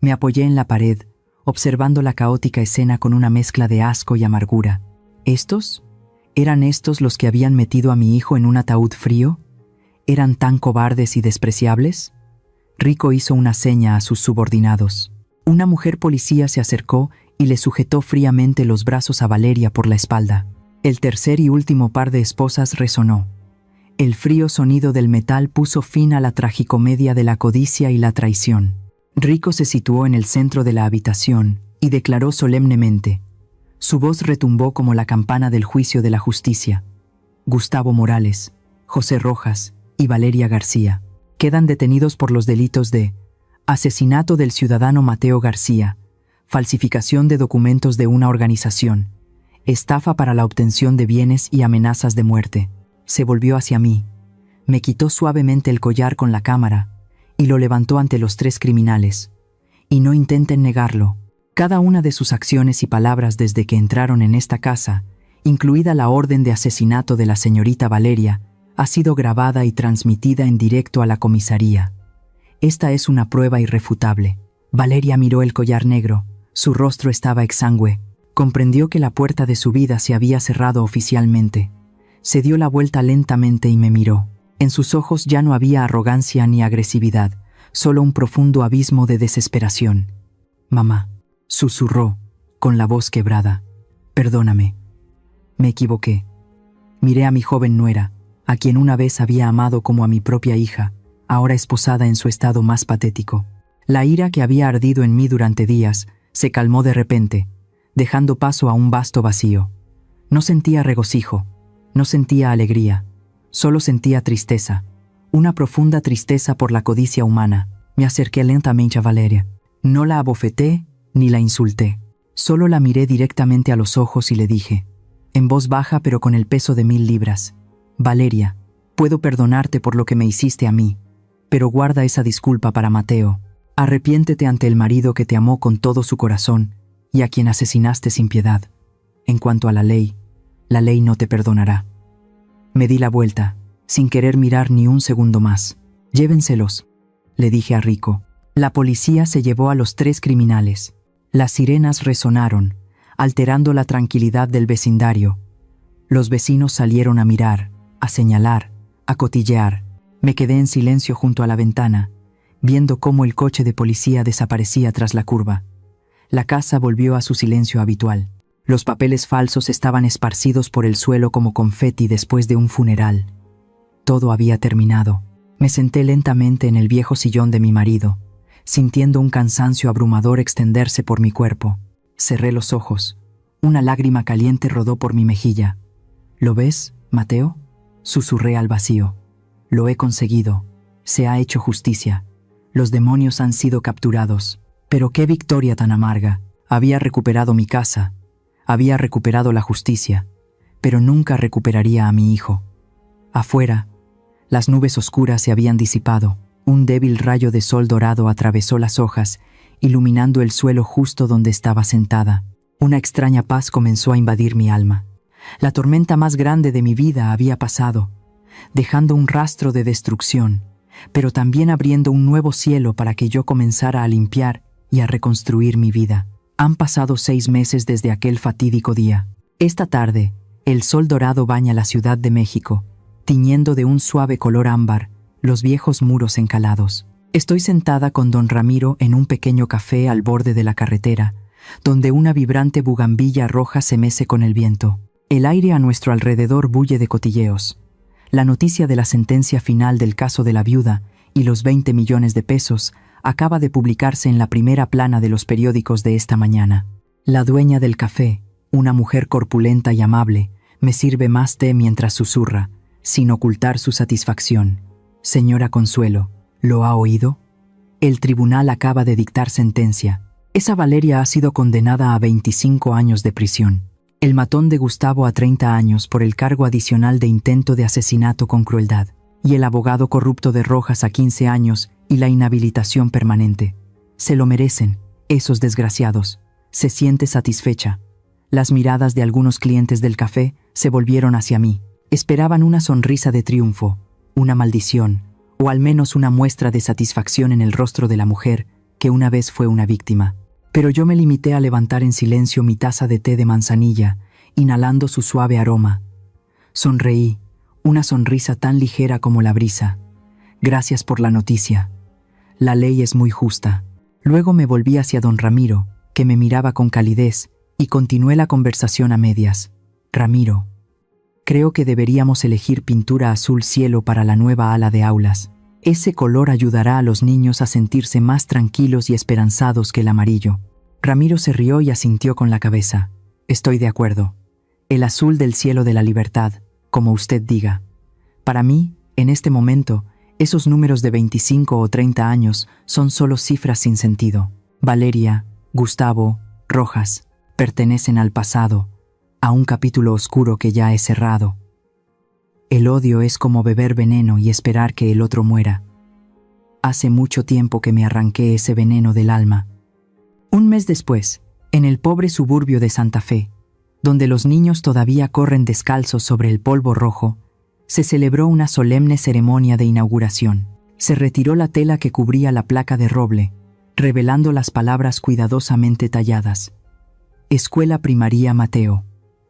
Me apoyé en la pared, observando la caótica escena con una mezcla de asco y amargura. ¿Estos? ¿Eran estos los que habían metido a mi hijo en un ataúd frío? ¿Eran tan cobardes y despreciables? Rico hizo una seña a sus subordinados. Una mujer policía se acercó y le sujetó fríamente los brazos a Valeria por la espalda. El tercer y último par de esposas resonó. El frío sonido del metal puso fin a la tragicomedia de la codicia y la traición. Rico se situó en el centro de la habitación y declaró solemnemente. Su voz retumbó como la campana del juicio de la justicia. Gustavo Morales, José Rojas y Valeria García quedan detenidos por los delitos de asesinato del ciudadano Mateo García, falsificación de documentos de una organización, estafa para la obtención de bienes y amenazas de muerte. Se volvió hacia mí, me quitó suavemente el collar con la cámara y lo levantó ante los tres criminales. Y no intenten negarlo. Cada una de sus acciones y palabras desde que entraron en esta casa, incluida la orden de asesinato de la señorita Valeria, ha sido grabada y transmitida en directo a la comisaría. Esta es una prueba irrefutable. Valeria miró el collar negro. Su rostro estaba exangüe. Comprendió que la puerta de su vida se había cerrado oficialmente. Se dio la vuelta lentamente y me miró. En sus ojos ya no había arrogancia ni agresividad, solo un profundo abismo de desesperación. «Mamá», susurró, con la voz quebrada. «Perdóname. Me equivoqué. Miré a mi joven nuera, a quien una vez había amado como a mi propia hija, ahora esposada en su estado más patético. La ira que había ardido en mí durante días se calmó de repente, dejando paso a un vasto vacío. No sentía regocijo, no sentía alegría, solo sentía tristeza, una profunda tristeza por la codicia humana. Me acerqué lentamente a Valeria. No la abofeté ni la insulté, solo la miré directamente a los ojos y le dije, en voz baja pero con el peso de 1000 libras, «Valeria, puedo perdonarte por lo que me hiciste a mí, pero guarda esa disculpa para Mateo. Arrepiéntete ante el marido que te amó con todo su corazón y a quien asesinaste sin piedad. En cuanto a la ley no te perdonará». Me di la vuelta, sin querer mirar ni un segundo más. «Llévenselos», le dije a Rico. La policía se llevó a los tres criminales. Las sirenas resonaron, alterando la tranquilidad del vecindario. Los vecinos salieron a mirar, a señalar, a cotillear. Me quedé en silencio junto a la ventana, viendo cómo el coche de policía desaparecía tras la curva. La casa volvió a su silencio habitual. Los papeles falsos estaban esparcidos por el suelo como confeti después de un funeral. Todo había terminado. Me senté lentamente en el viejo sillón de mi marido, sintiendo un cansancio abrumador extenderse por mi cuerpo. Cerré los ojos. Una lágrima caliente rodó por mi mejilla. «¿Lo ves, Mateo?», susurré al vacío. «Lo he conseguido. Se ha hecho justicia. Los demonios han sido capturados. Pero qué victoria tan amarga. Había recuperado mi casa. Había recuperado la justicia. Pero nunca recuperaría a mi hijo». Afuera, las nubes oscuras se habían disipado. Un débil rayo de sol dorado atravesó las hojas, iluminando el suelo justo donde estaba sentada. Una extraña paz comenzó a invadir mi alma. La tormenta más grande de mi vida había pasado, dejando un rastro de destrucción, pero también abriendo un nuevo cielo para que yo comenzara a limpiar y a reconstruir mi vida. Han pasado 6 meses desde aquel fatídico día. Esta tarde, el sol dorado baña la Ciudad de México, tiñendo de un suave color ámbar los viejos muros encalados. Estoy sentada con don Ramiro en un pequeño café al borde de la carretera, donde una vibrante bugambilla roja se mece con el viento. El aire a nuestro alrededor bulle de cotilleos. La noticia de la sentencia final del caso de la viuda y los 20 millones de pesos acaba de publicarse en la primera plana de los periódicos de esta mañana. La dueña del café, una mujer corpulenta y amable, me sirve más té mientras susurra, sin ocultar su satisfacción. «Señora Consuelo, ¿lo ha oído? El tribunal acaba de dictar sentencia. Esa Valeria ha sido condenada a 25 años de prisión. El matón de Gustavo a 30 años por el cargo adicional de intento de asesinato con crueldad. Y el abogado corrupto de Rojas a 15 años y la inhabilitación permanente. Se lo merecen, esos desgraciados. Se siente satisfecha. Las miradas de algunos clientes del café se volvieron hacia mí. Esperaban una sonrisa de triunfo, una maldición, o al menos una muestra de satisfacción en el rostro de la mujer que una vez fue una víctima. Pero yo me limité a levantar en silencio mi taza de té de manzanilla, inhalando su suave aroma. Sonreí, una sonrisa tan ligera como la brisa. Gracias por la noticia. La ley es muy justa. Luego me volví hacia don Ramiro, que me miraba con calidez, y continué la conversación a medias. Ramiro, creo que deberíamos elegir pintura azul cielo para la nueva ala de aulas. Ese color ayudará a los niños a sentirse más tranquilos y esperanzados que el amarillo. Ramiro se rió y asintió con la cabeza. Estoy de acuerdo. El azul del cielo de la libertad, como usted diga. Para mí, en este momento, esos números de 25 o 30 años son solo cifras sin sentido. Valeria, Gustavo, Rojas, pertenecen al pasado, a un capítulo oscuro que ya he cerrado. El odio es como beber veneno y esperar que el otro muera. Hace mucho tiempo que me arranqué ese veneno del alma. Un mes después, en el pobre suburbio de Santa Fe, donde los niños todavía corren descalzos sobre el polvo rojo, se celebró una solemne ceremonia de inauguración. Se retiró la tela que cubría la placa de roble, revelando las palabras cuidadosamente talladas. Escuela Primaria Mateo.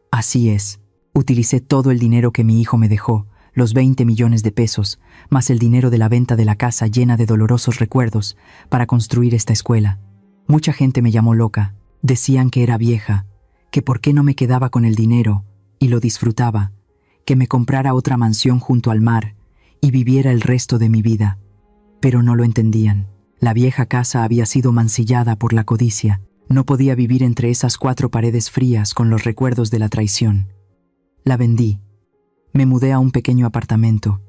Así es. Utilicé todo el dinero que mi hijo me dejó, los 20 millones de pesos, más el dinero de la venta de la casa llena de dolorosos recuerdos, para construir esta escuela. Mucha gente me llamó loca. Decían que era vieja, que por qué no me quedaba con el dinero, y lo disfrutaba, que me comprara otra mansión junto al mar, y viviera el resto de mi vida. Pero no lo entendían. La vieja casa había sido mancillada por la codicia. No podía vivir entre esas 4 paredes frías con los recuerdos de la traición. La vendí. Me mudé a un pequeño apartamento,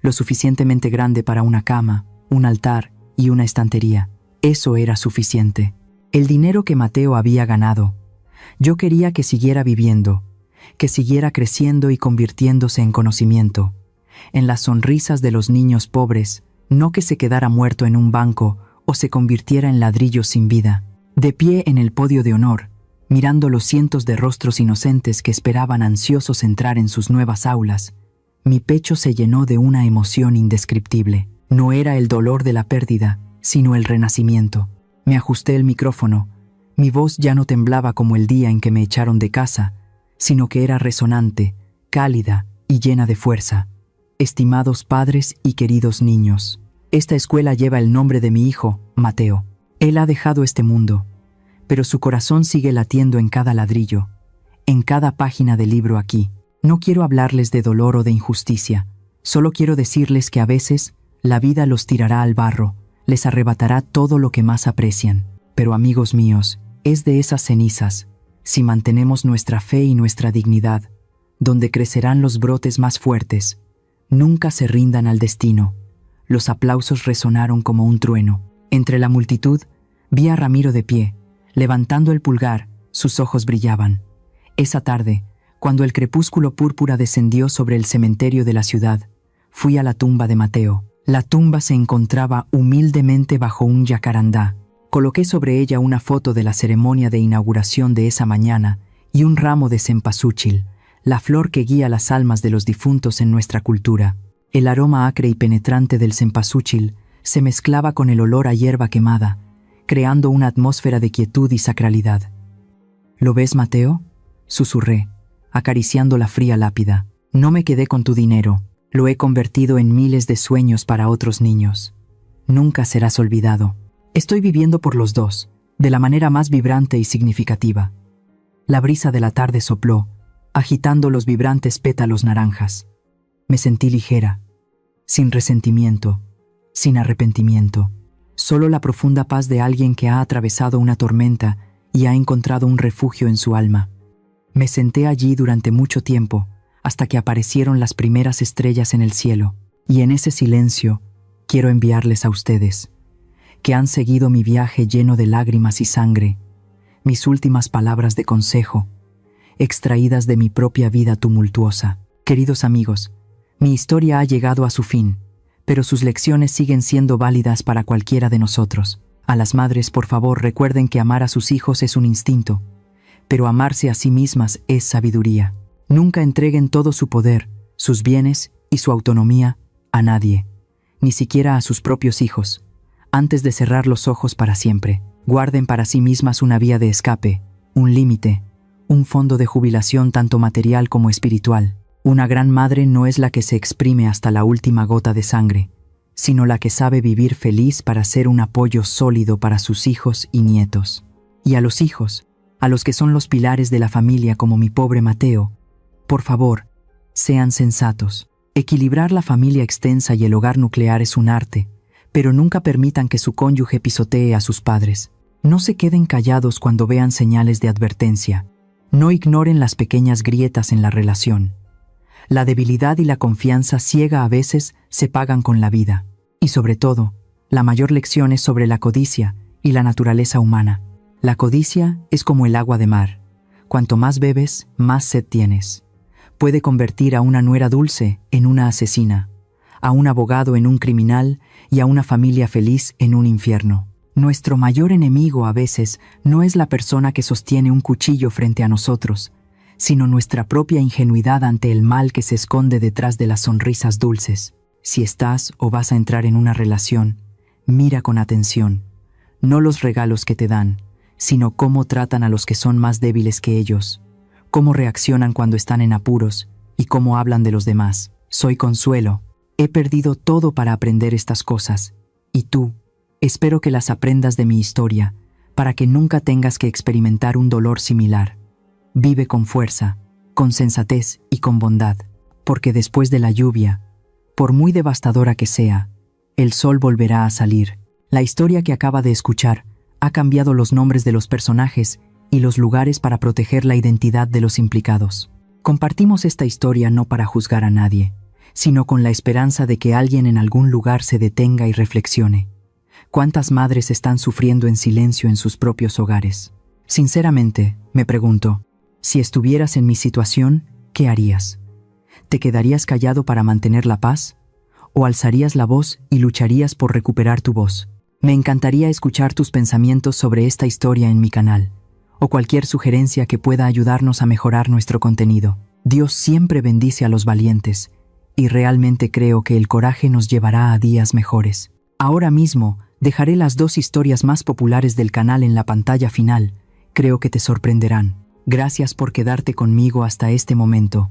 lo suficientemente grande para una cama, un altar y una estantería. Eso era suficiente. El dinero que Mateo había ganado. Yo quería que siguiera viviendo, que siguiera creciendo y convirtiéndose en conocimiento, en las sonrisas de los niños pobres, no que se quedara muerto en un banco o se convirtiera en ladrillos sin vida. De pie en el podio de honor, mirando los cientos de rostros inocentes que esperaban ansiosos entrar en sus nuevas aulas, mi pecho se llenó de una emoción indescriptible. No era el dolor de la pérdida, sino el renacimiento. Me ajusté el micrófono. Mi voz ya no temblaba como el día en que me echaron de casa, sino que era resonante, cálida y llena de fuerza. Estimados padres y queridos niños, esta escuela lleva el nombre de mi hijo, Mateo. Él ha dejado este mundo, pero su corazón sigue latiendo en cada ladrillo, en cada página del libro aquí. No quiero hablarles de dolor o de injusticia, solo quiero decirles que a veces la vida los tirará al barro, les arrebatará todo lo que más aprecian. Pero amigos míos, es de esas cenizas, si mantenemos nuestra fe y nuestra dignidad, donde crecerán los brotes más fuertes. Nunca se rindan al destino. Los aplausos resonaron como un trueno. Entre la multitud, vi a Ramiro de pie, levantando el pulgar, sus ojos brillaban. Esa tarde, cuando el crepúsculo púrpura descendió sobre el cementerio de la ciudad, fui a la tumba de Mateo. La tumba se encontraba humildemente bajo un yacarandá. Coloqué sobre ella una foto de la ceremonia de inauguración de esa mañana y un ramo de cempasúchil, la flor que guía las almas de los difuntos en nuestra cultura. El aroma acre y penetrante del cempasúchil se mezclaba con el olor a hierba quemada, creando una atmósfera de quietud y sacralidad. ¿Lo ves, Mateo?, susurré, acariciando la fría lápida. No me quedé con tu dinero, lo he convertido en miles de sueños para otros niños. Nunca serás olvidado. Estoy viviendo por los dos, de la manera más vibrante y significativa. La brisa de la tarde sopló, agitando los vibrantes pétalos naranjas. Me sentí ligera, sin resentimiento, sin arrepentimiento. Solo la profunda paz de alguien que ha atravesado una tormenta y ha encontrado un refugio en su alma. Me senté allí durante mucho tiempo, hasta que aparecieron las primeras estrellas en el cielo, y en ese silencio quiero enviarles a ustedes, que han seguido mi viaje lleno de lágrimas y sangre, mis últimas palabras de consejo, extraídas de mi propia vida tumultuosa. Queridos amigos, mi historia ha llegado a su fin, pero sus lecciones siguen siendo válidas para cualquiera de nosotros. A las madres, por favor, recuerden que amar a sus hijos es un instinto, pero amarse a sí mismas es sabiduría. Nunca entreguen todo su poder, sus bienes y su autonomía a nadie, ni siquiera a sus propios hijos. Antes de cerrar los ojos para siempre, guarden para sí mismas una vía de escape, un límite, un fondo de jubilación tanto material como espiritual. Una gran madre no es la que se exprime hasta la última gota de sangre, sino la que sabe vivir feliz para ser un apoyo sólido para sus hijos y nietos. Y a los hijos, a los que son los pilares de la familia como mi pobre Mateo, por favor, sean sensatos. Equilibrar la familia extensa y el hogar nuclear es un arte, pero nunca permitan que su cónyuge pisotee a sus padres. No se queden callados cuando vean señales de advertencia. No ignoren las pequeñas grietas en la relación. La debilidad y la confianza ciega a veces se pagan con la vida. Y sobre todo, la mayor lección es sobre la codicia y la naturaleza humana. La codicia es como el agua de mar. Cuanto más bebes, más sed tienes. Puede convertir a una nuera dulce en una asesina, a un abogado en un criminal y a una familia feliz en un infierno. Nuestro mayor enemigo a veces no es la persona que sostiene un cuchillo frente a nosotros, sino nuestra propia ingenuidad ante el mal que se esconde detrás de las sonrisas dulces. Si estás o vas a entrar en una relación, mira con atención, no los regalos que te dan, sino cómo tratan a los que son más débiles que ellos, cómo reaccionan cuando están en apuros y cómo hablan de los demás. Soy Consuelo. He perdido todo para aprender estas cosas, y tú, espero que las aprendas de mi historia, para que nunca tengas que experimentar un dolor similar. Vive con fuerza, con sensatez y con bondad, porque después de la lluvia, por muy devastadora que sea, el sol volverá a salir. La historia que acaba de escuchar ha cambiado los nombres de los personajes y los lugares para proteger la identidad de los implicados. Compartimos esta historia no para juzgar a nadie, sino con la esperanza de que alguien en algún lugar se detenga y reflexione. ¿Cuántas madres están sufriendo en silencio en sus propios hogares? Sinceramente, me pregunto, si estuvieras en mi situación, ¿qué harías? ¿Te quedarías callado para mantener la paz? ¿O alzarías la voz y lucharías por recuperar tu voz? Me encantaría escuchar tus pensamientos sobre esta historia en mi canal, o cualquier sugerencia que pueda ayudarnos a mejorar nuestro contenido. Dios siempre bendice a los valientes, y realmente creo que el coraje nos llevará a días mejores. Ahora mismo, dejaré las 2 historias más populares del canal en la pantalla final. Creo que te sorprenderán. Gracias por quedarte conmigo hasta este momento.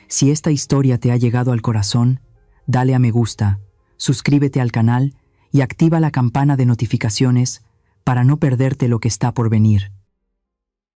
Si esta historia te ha llegado al corazón, dale a me gusta, suscríbete al canal y activa la campana de notificaciones para no perderte lo que está por venir.